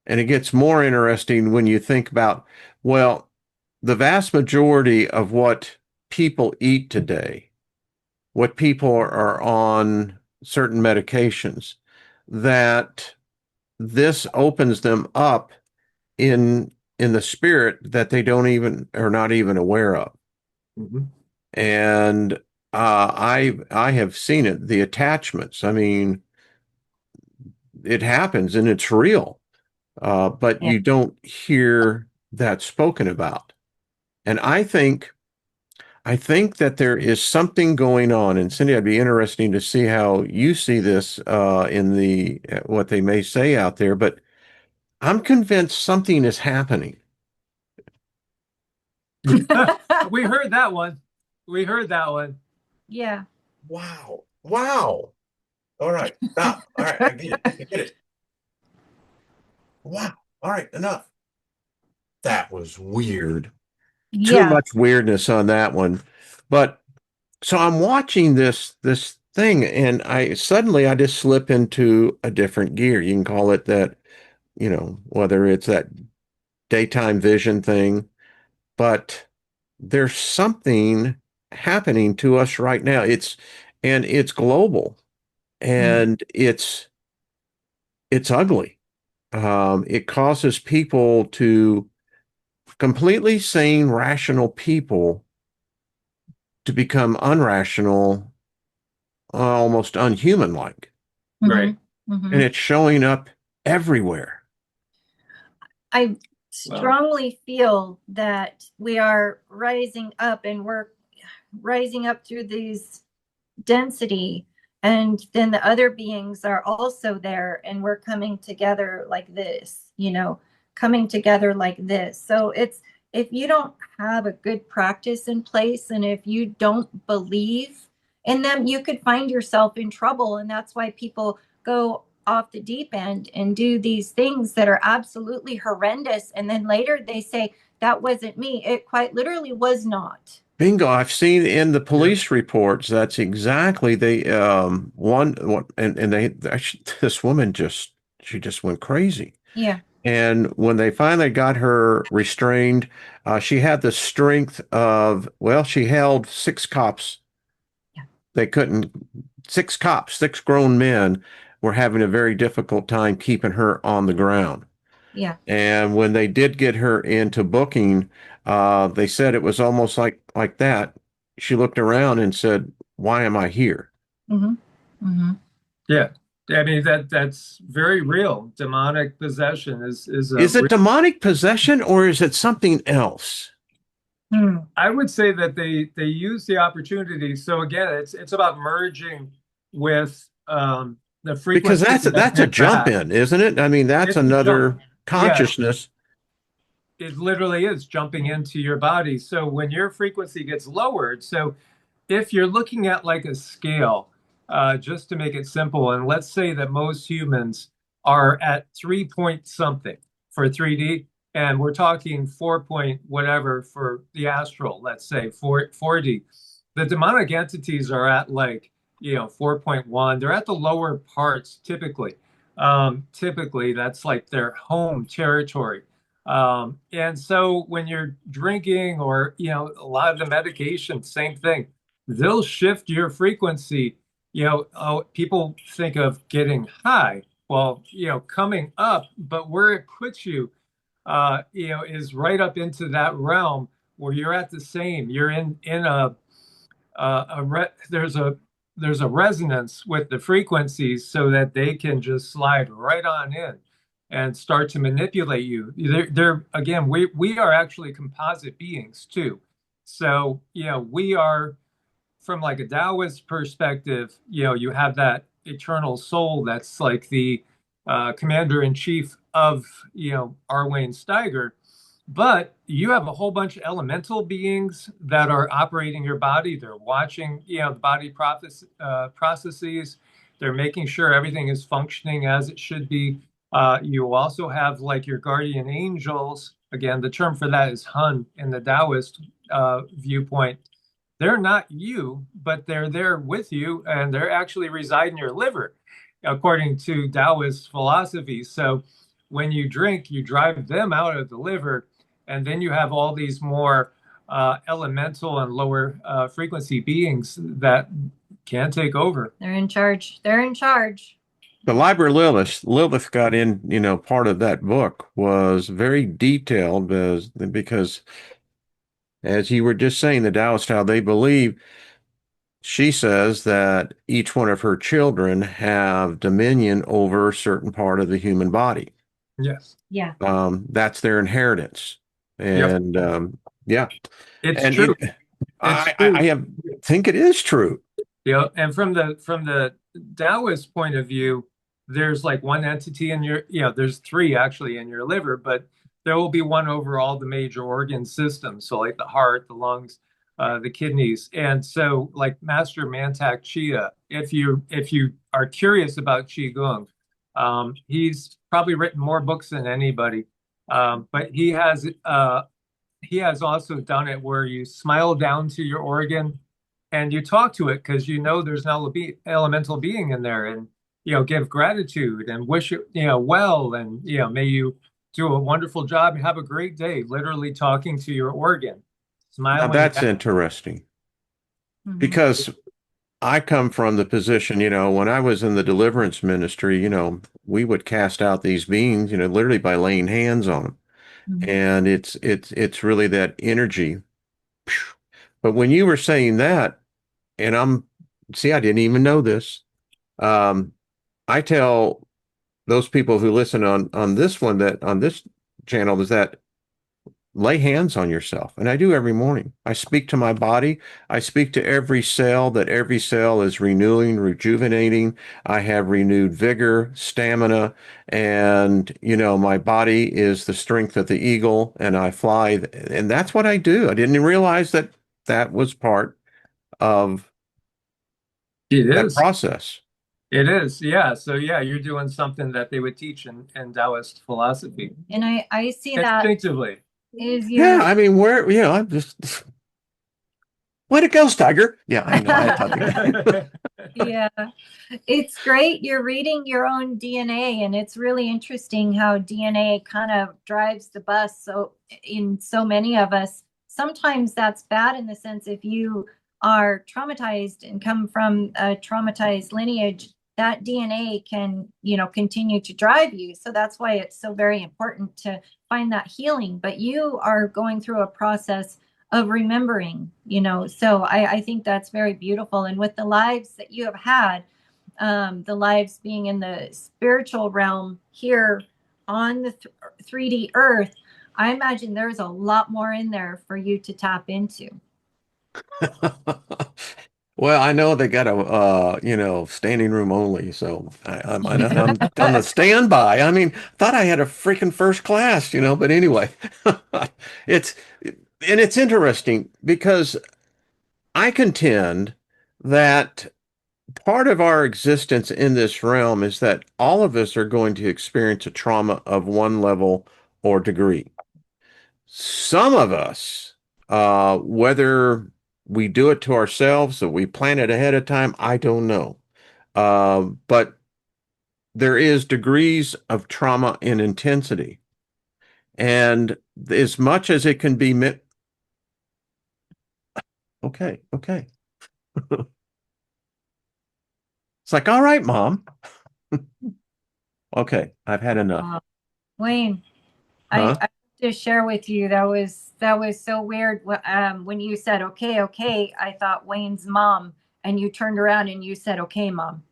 And it gets more interesting when you think about, well, the vast majority of what people eat today, what people are on certain medications, that this opens them up in the spirit that they don't even are not even aware of. Mm-hmm. And I have seen it, the attachments. I mean, it happens and it's real, but you don't hear that spoken about. And I think that there is something going on, and Cindy, I'd be interesting to see how you see this in the what they may say out there, but I'm convinced something is happening. We heard that one. Yeah. Wow. All right. Stop. All right. I get it. Wow. All right. Enough. That was weird. Too much weirdness on that one. But so I'm watching this thing, and I just slip into a different gear. You can call it that, whether it's that daytime vision thing, but there's something happening to us right now. It's global, and it's ugly. It causes people to completely sane, rational people to become unrational, almost unhuman-like. Right. And it's showing up everywhere. I strongly feel that we are rising up, and we're rising up through these density, and then the other beings are also there, and we're coming together like this, So if you don't have a good practice in place, and if you don't believe in them, you could find yourself in trouble. And that's why people go off the deep end and do these things that are absolutely horrendous. And then later they say, that wasn't me. It quite literally was not. Bingo. I've seen in the police reports, that's exactly and they actually, this woman she just went crazy. Yeah. And when they finally got her restrained, she had the strength of, well, she held six cops. Yeah. They couldn't, six cops, six grown men were having a very difficult time keeping her on the ground. Yeah. And when they did get her into booking, they said it was almost like that. She looked around and said, "Why am I here?" Hmm. Hmm. Yeah. I mean that's very real. Demonic possession is a Is it real, demonic possession or is it something else? I would say that they use the opportunity. So again, it's about merging with the Because frequency that that's a you're jump at. in, isn't it? I mean, that's It's a jump. another Yeah, consciousness. it literally is jumping into your body. So when your frequency gets lowered, so if you're looking at like a scale, just to make it simple, and let's say that most humans are at 3 point something for 3D, and we're talking 4 point whatever for the astral, let's say 4D. The demonic entities are at like, 4.1. They're at the lower parts typically. Typically, that's like their home territory. And so when you're drinking or, a lot of the medication, same thing, they'll shift your frequency. People think of getting high. Well, coming up, but where it puts you, is right up into that realm where you're at the same. You're in there's a resonance with the frequencies so that they can just slide right on in and start to manipulate you. They're again, we are actually composite beings too. So, we are from like a Taoist perspective, you have that eternal soul that's like the commander in chief of, Arwayne Steiger. But you have a whole bunch of elemental beings that are operating your body. They're watching, the body processes. They're making sure everything is functioning as it should be. You also have like your guardian angels. Again, the term for that is Hun in the Taoist viewpoint. They're not you, but they're there with you, and they're actually reside in your liver, according to Taoist philosophy. So when you drink, you drive them out of the liver, and then you have all these more elemental and lower frequency beings that can take over. They're in charge. They're in charge. The Liber Lilith got in, part of that book was very detailed because as you were just saying, the Taoist, how they believe, she says that each one of her children have dominion over a certain part of the human body. Yes. Yeah. That's their inheritance. Yep. And yeah, It's and true. It's true. think it is true. And from the Taoist point of view, there's like one entity in your, there's three actually in your liver, but there will be one over all the major organ systems. So like the heart, the lungs, the kidneys. And so like Master Mantak Chia, if you are curious about Qigong, he's probably written more books than anybody. But he has also done it where you smile down to your organ and you talk to it because there's an elemental being in there, and give gratitude and wish it well, and may you do a wonderful job and have a great day, literally talking to your organ, Now smiling that's back. interesting Mhm. because I come from the position, when I was in the deliverance ministry, we would cast out these beings, literally by laying hands on them. Mhm. And it's really that energy. But when you were saying that, and I didn't even know this. Um, I tell those people who listen on this one, that on this channel, is that lay hands on yourself. And I do every morning. I speak to my body. I speak to every cell, that every cell is renewing, rejuvenating. I have renewed vigor, stamina, and, my body is the strength of the eagle, and I fly. And that's what I do. I didn't realize that that was part of It that is. process. It is. Yeah. So yeah, you're doing something that they would teach in Taoist philosophy And I see that instinctively. is Yeah, your I mean, I'm just Way to go, Steiger. Yeah, I know. I taught the guy. Yeah, it's great. You're reading your own DNA, and it's really interesting how DNA kind of drives the bus. So, in so many of us, sometimes that's bad in the sense if you are traumatized and come from a traumatized lineage, that DNA can, continue to drive you. So that's why it's so very important to find that healing. But you are going through a process of remembering, so I think that's very beautiful. And with the lives that you have had, the lives being in the spiritual realm here on the 3D earth, I imagine there's a lot more in there for you to tap into. Well, I know they got a standing room only, so I'm on the standby. I mean, thought I had a freaking first class, but anyway, it's and it's interesting because I contend that part of our existence in this realm is that all of us are going to experience a trauma of one level or degree. Some of us, whether we do it to ourselves or we plan it ahead of time, I don't know. But there is degrees of trauma in intensity. And as much as it can be, okay, okay. It's like, all right, mom. Okay, I've had enough. Wayne, I Huh? have to share with you that was so weird. When you said okay, okay, I thought Wayne's mom, and you turned around and you said okay, mom.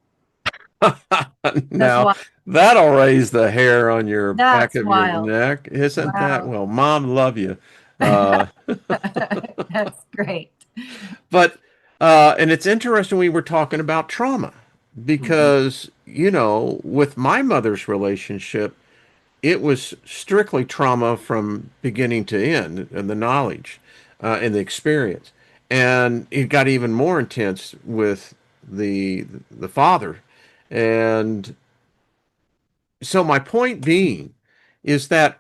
That's Now, why. that'll raise the hair on your back That's of your wild. neck. Isn't that? Wow. Well, mom, love you. Uh, That's great. but, and it's interesting we were talking about trauma Mhm. because, with my mother's relationship, it was strictly trauma from beginning to end and the knowledge and the experience. And it got even more intense with the father. And so my point being is that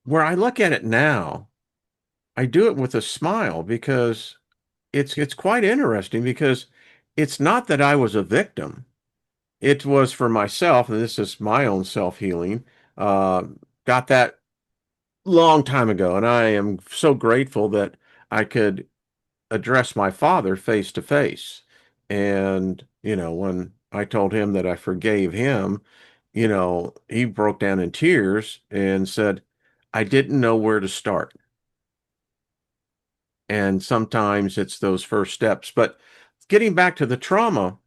where I look at it now, I do it with a smile because it's quite interesting because it's not that I was a victim. It was for myself, and this is my own self-healing. Uh, got that long time ago, and I am so grateful that I could address my father face to face. And, when I told him that I forgave him, he broke down in tears and said, I didn't know where to start. And sometimes it's those first steps. But getting back to the trauma,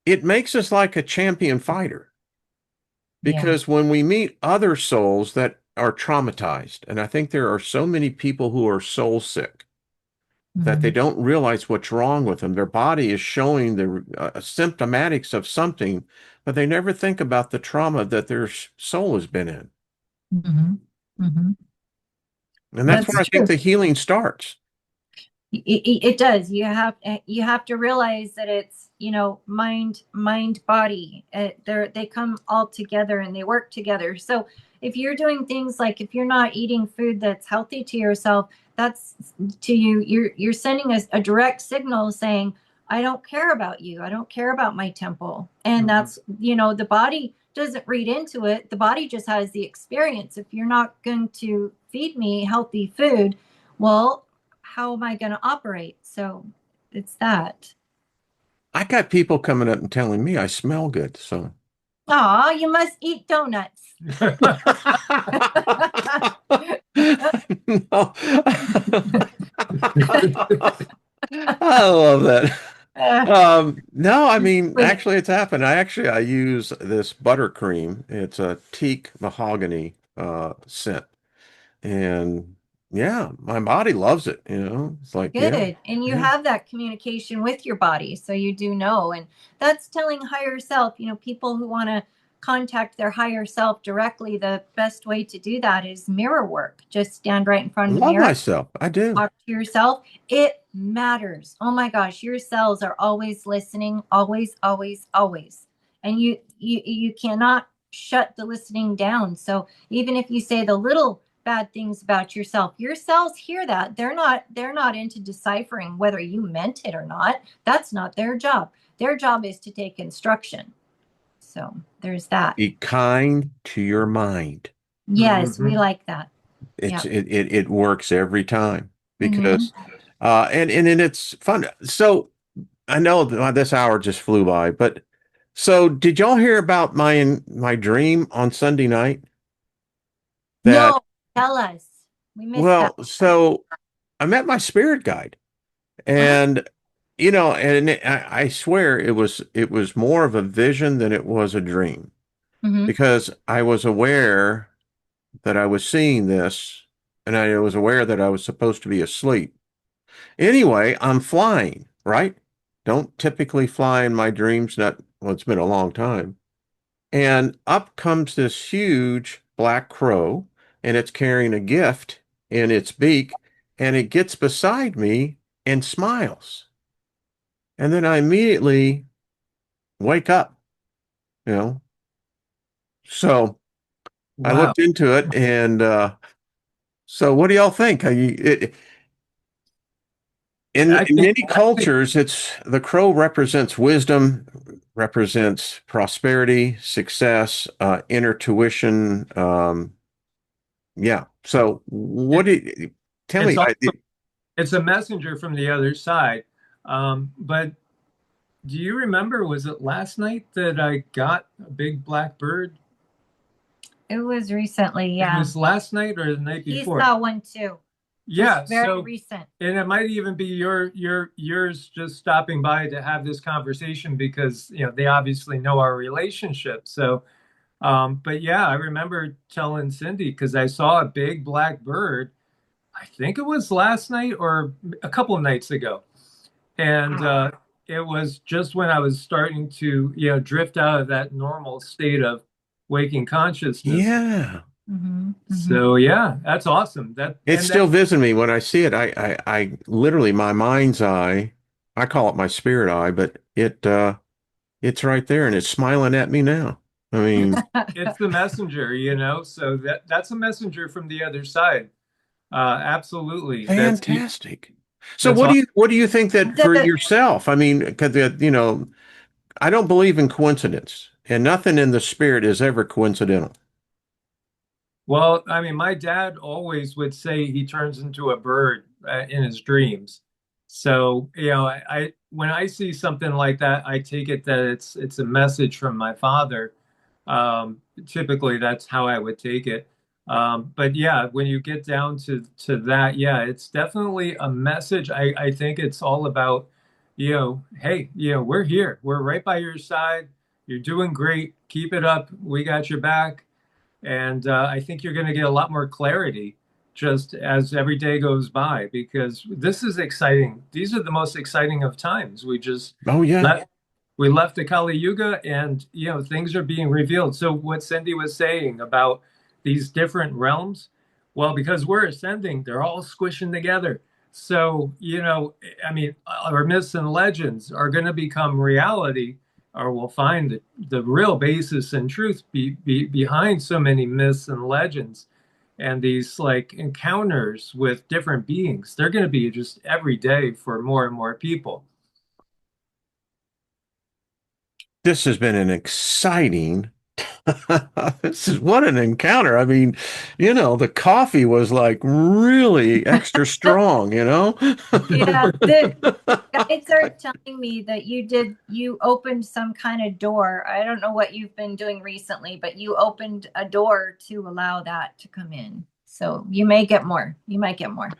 it makes us like a champion fighter Yeah. because when we meet other souls that are traumatized, and I think there are so many people who are soul sick that they Mhm. don't realize what's wrong with them. Their body is showing the symptomatics of something, but they never think about the trauma that their soul has been in. Mhm. Mhm. And that's where That's I think true. the healing starts. It does. You have to realize that it's, mind, body. They come all together and they work together. So if you're doing things like if you're not eating food that's healthy to yourself, that's to you. You're sending a direct signal saying, I don't care about you. I don't care about my temple. And Mhm. that's, the body doesn't read into it. The body just has the experience. If you're not going to feed me healthy food, well, how am I going to operate? So it's that. I got people coming up and telling me I smell good. So, Oh, you must eat donuts. no. I love that. No, I mean, Wait, actually, it's happened. I use this buttercream. It's a teak mahogany scent, and yeah, my body loves it. It's like, yeah, good. And you yeah. have that communication with your body. So you do know. And that's telling higher self, people who want to contact their higher self directly, the best way to do that is mirror work. Just stand right in front of the Love mirror, myself. I do. talk to yourself. It matters. Oh my gosh, your cells are always listening, always, always, always. And you cannot shut the listening down. So even if you say the little bad things about yourself. Your cells hear that. They're not into deciphering whether you meant it or not. That's not their job. Their job is to take instruction. So there's that. Be kind to your mind. Yes, we Mhm. like that. It works every time because Mm-hmm. and then it's fun. So I know this hour just flew by, but so did y'all hear about my dream on Sunday night? That No, tell us. We missed that well, part. so I met my spirit guide, Oh, and I swear it was more of a vision than it was a dream mm-hmm. because I was aware that I was seeing this, and I was aware that I was supposed to be asleep. Anyway, I'm flying, right? Don't typically fly in my dreams, not, well, it's been a long time. And up comes this huge black crow, and it's carrying a gift in its beak, and it gets beside me and smiles. And then I immediately wake up, you know. So I Wow. looked into it, and so what do y'all think? In I think many cultures, it's the crow represents wisdom, represents prosperity, success, inner tuition. Yeah. So, what it, do you tell it's me? also it's a messenger from the other side. But do you remember, was it last night that I got a big black bird? It was recently, It yeah. was last night or the night He before? saw one too. Yeah, Just very so recent. and it might even be yours just stopping by to have this conversation because they obviously know our relationship. So but yeah, I remember telling Cindy because I saw a big black bird. I think it was last night or a couple of nights ago. And it was just when I was starting to, drift out of that normal state of waking consciousness. Yeah. Mm-hmm. Mm-hmm. So yeah, that's awesome. That It's and that still visiting me when I see it. I literally my mind's eye. I call it my spirit eye, but it's right there and it's smiling at me now. I mean, it's the messenger. So that's a messenger from the other side. Absolutely. fantastic. So, That's what do you think that for The, yourself? I mean, because I don't believe in coincidence, and nothing in the spirit is ever coincidental. Well, I mean, my dad always would say he turns into a bird in his dreams. So, when I see something like that, I take it that it's a message from my father. Typically, that's how I would take it. But yeah, when you get down to that, yeah, it's definitely a message. I think it's all about, hey, we're here. We're right by your side. You're doing great. Keep it up. We got your back. And I think you're going to get a lot more clarity just as every day goes by because this is exciting. These are the most exciting of times. Oh yeah, We left the Kali Yuga and things are being revealed. So what Cindy was saying about these different realms, well, because we're ascending, they're all squishing together. So, I mean, our myths and legends are going to become reality, or we'll find the real basis and truth behind so many myths and legends. And these like encounters with different beings, they're going to be just every day for more and more people. this has been an exciting. This is what an encounter. I mean, the coffee was like really extra strong, you know? yeah, the guides are telling me that you opened some kind of door. I don't know what you've been doing recently, but you opened a door to allow that to come in. So you may get more. You might get more.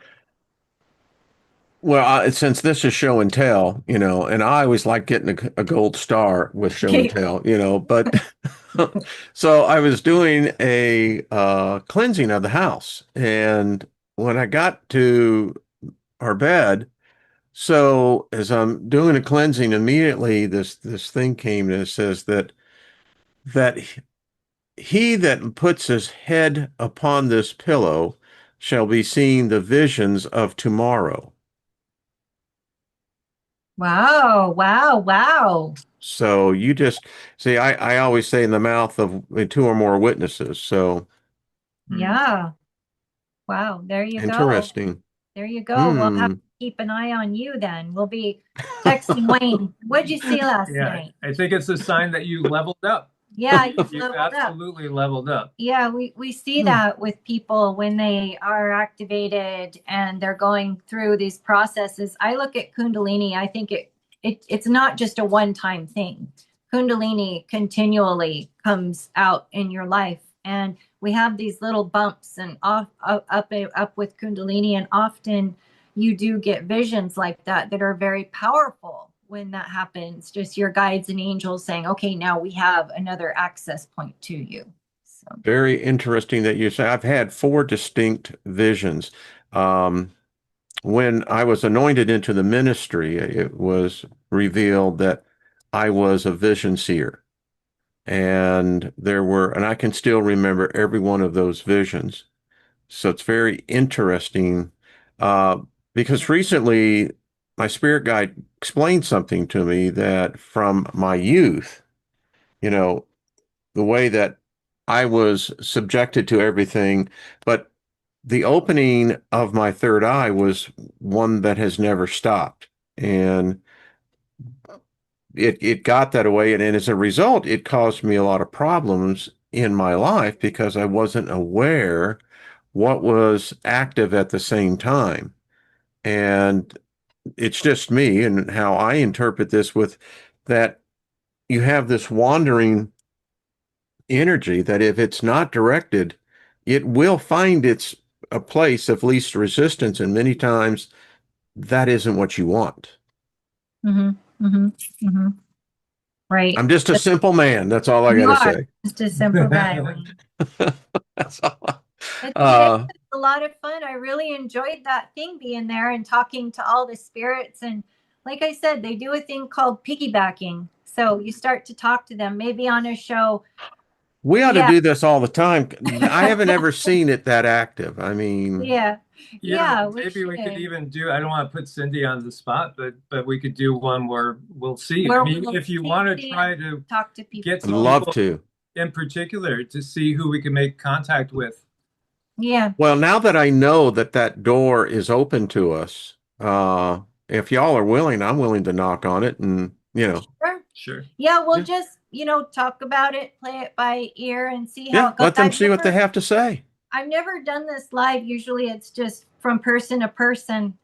Well, since this is show and tell, and I always like getting a gold star with show and tell, but so I was doing a cleansing of the house. And when I got to our bed, so as I'm doing a cleansing, immediately this thing came and it says that he that puts his head upon this pillow shall be seeing the visions of tomorrow. Wow, wow, wow. So you just see, I always say in the mouth of two or more witnesses. So Yeah. Wow, there you go. Interesting. There you go. We'll have Hmm. to keep an eye on you then. We'll be texting Wayne. What'd you see last Yeah, night? I think it's a sign that you leveled up. Yeah, you've You leveled up. absolutely leveled up. Yeah, we see Hmm. that with people when they are activated and they're going through these processes. I look at Kundalini, I think it's not just a one-time thing. Kundalini continually comes out in your life, and we have these little bumps and up with Kundalini, and often you do get visions like that are very powerful when that happens. Just your guides and angels saying, okay, now we have another access point to you. So, Very interesting that you say. I've had four distinct visions. Um, when I was anointed into the ministry, it was revealed that I was a vision seer. And I can still remember every one of those visions. So it's very interesting, uh, because recently my spirit guide explained something to me that from my youth, you know, the way that I was subjected to everything, but the opening of my third eye was one that has never stopped. And it got that way. And as a result, it caused me a lot of problems in my life because I wasn't aware what was active at the same time. And it's just me and how I interpret this with that you have this wandering energy that if it's not directed, it will find its a place of least resistance. And many times that isn't what you want. mm-hmm, mm-hmm, mm-hmm. Right. I'm just a simple man. That's all I got You to are say. just a simple guy, Wayne. That's all. But today Uh, was a lot of fun. I really enjoyed that thing being there and talking to all the spirits. And like I said, they do a thing called piggybacking. So you start to talk to them, maybe on a show. we ought to Yeah. do this all the time. I haven't ever seen it that active. I mean, Yeah. Yeah, Yeah, we maybe we could should. even do, I don't want to put Cindy on the spot, but we could do one where we'll see. I Where mean, we'll if you see want to and try to talk to people. get I'd some love people to. in particular to see who we can make contact with. Yeah. Well, now that I know that that door is open to us, if y'all are willing, I'm willing to knock on it and, Sure. Sure. Yeah, we'll yeah, just, talk about it, play it by ear and see how yeah, it goes. let them see what they have to say. I've never done this live. Usually it's just from person to person.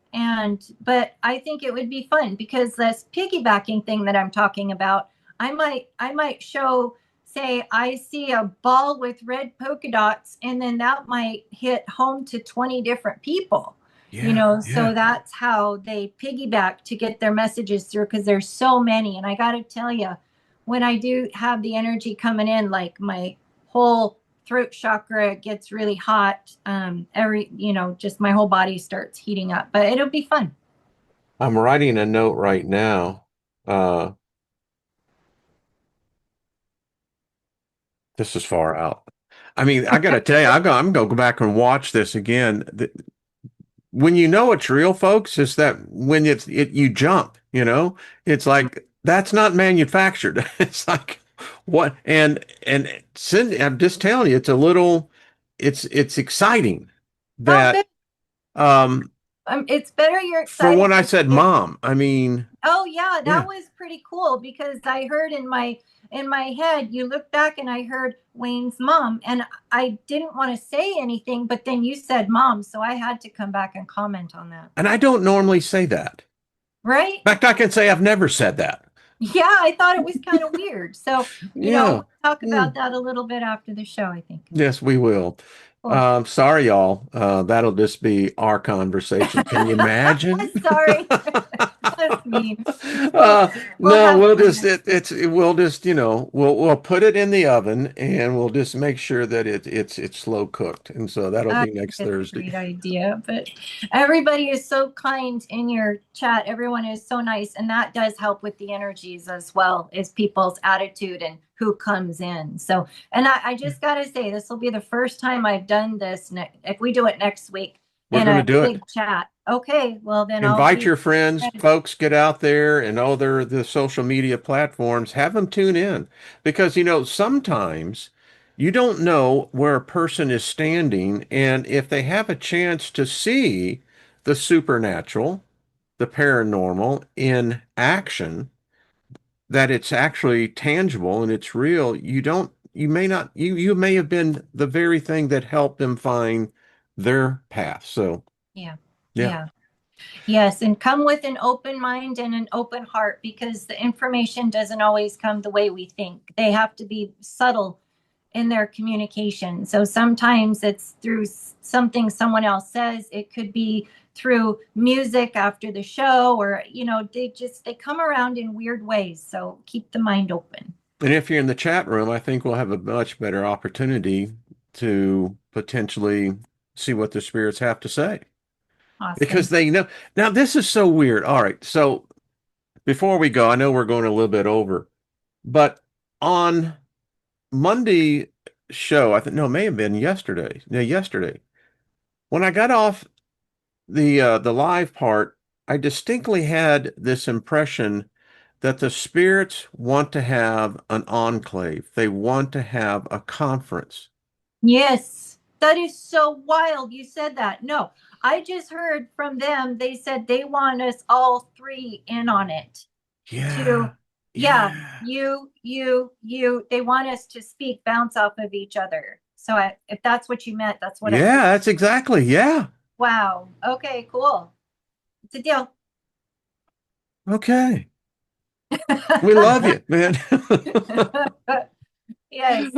But I think it would be fun because this piggybacking thing that I'm talking about, I might show, say, I see a ball with red polka dots, and then that might hit home to 20 different people. Yeah, So yeah. that's how they piggyback to get their messages through because there's so many. And I got to tell you, when I do have the energy coming in, like my whole throat chakra gets really hot. Just my whole body starts heating up, but it'll be fun. I'm writing a note right now. Uh, this is far out. I mean, I got to tell you, I'm going to go back and watch this again. When you know it's real, folks, is that when you jump, it's like that's not manufactured. It's like what and Cindy, I'm just telling you, it's exciting Oh, that good. um It's better you're for excited when I than said scared. mom, I mean, Oh yeah, that yeah. was pretty cool because I heard in my head, you look back and I heard Wayne's mom, and I didn't want to say anything, but then you said mom, so I had to come back and comment on that. And I don't normally say that. Right? In fact, I can say I've never said that. Yeah, I thought it was kind of weird. So, Yeah. we'll talk Mm. about that a little bit after the show, I think. Yes, we will. Cool. Sorry, y'all. That'll just be our conversation. Can you imagine? Sorry. That's mean. We'll No, have we'll fun just next week. we'll just we'll put it in the oven and we'll just make sure that it's slow cooked, and so that'll I be think next it's a Thursday. great idea, but everybody is so kind in your chat. Everyone is so nice, and that does help with the energies as well as people's attitude and who comes in. So, and I just got to say, this will be the first time I've done this. If we do it next week We're in going to a do it. big chat, okay, well, then I'll Invite be your friends, ready. folks, get out there and all the social media platforms, have them tune in because sometimes You don't know where a person is standing, and if they have a chance to see the supernatural, the paranormal in action, that it's actually tangible and it's real, you may not, you may have been the very thing that helped them find their path. So, Yeah. yeah. Yeah. Yes, and come with an open mind and an open heart, because the information doesn't always come the way we think. They have to be subtle in their communication. So sometimes it's through something someone else says. It could be through music after the show, or, they come around in weird ways. So keep the mind open. And if you're in the chat room, I think we'll have a much better opportunity to potentially see what the spirits have to say because Awesome. they know. Now, this is so weird. All right. So before we go, I know we're going a little bit over, but on Monday show, I think, no, it may have been yesterday. No, yesterday. When I got off the live part, I distinctly had this impression that the spirits want to have an enclave. They want to have a conference. Yes, that is so wild. You said that. No, I just heard from them. They said they want us all three in on it. Yeah. To, yeah, Yeah. you. They want us to speak, bounce off of each other. So if that's what you meant, that's what I Yeah, heard. that's exactly. Yeah. Wow. Okay, cool. It's a deal. Okay. We love you, man. Yes.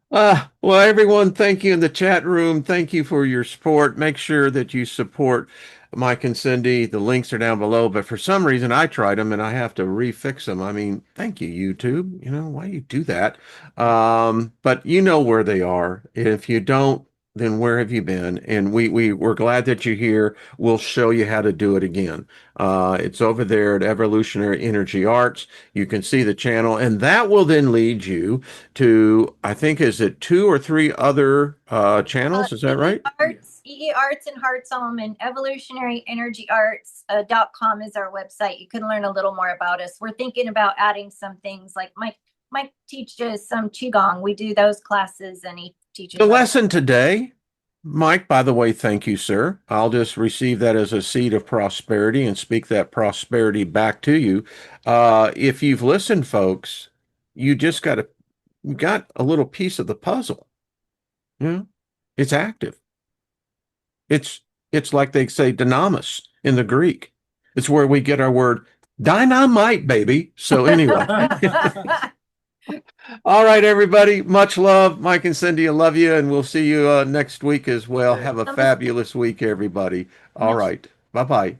Well, everyone, thank you in the chat room. Thank you for your support. Make sure that you support Mike and Cindy. The links are down below, but for some reason I tried them and I have to refix them. I mean, thank you, YouTube. Why you do that? But you know where they are. If you don't, then where have you been? And we're glad that you're here. We'll show you how to do it again. It's over there at Evolutionary Energy Arts. You can see the channel, and that will then lead you to, I think, is it two or three other channels? Is that right? EEARTS and Heart Solomon, evolutionaryenergyarts.com is our website. You can learn a little more about us. We're thinking about adding some things like Mike teaches some Qigong. We do those classes, and he teaches The us. lesson today, Mike, by the way, thank you, sir. I'll just receive that as a seed of prosperity and speak that prosperity back to you. If you've listened, folks, you just got a little piece of the puzzle. Yeah, it's active. It's it's like they say dynamis in the Greek. It's where we get our word dynamite, baby. So anyway. All right, everybody. Much love. Mike and Cindy, I love you, and we'll see you next week as well. Have a fabulous week, everybody. All right. Bye-bye.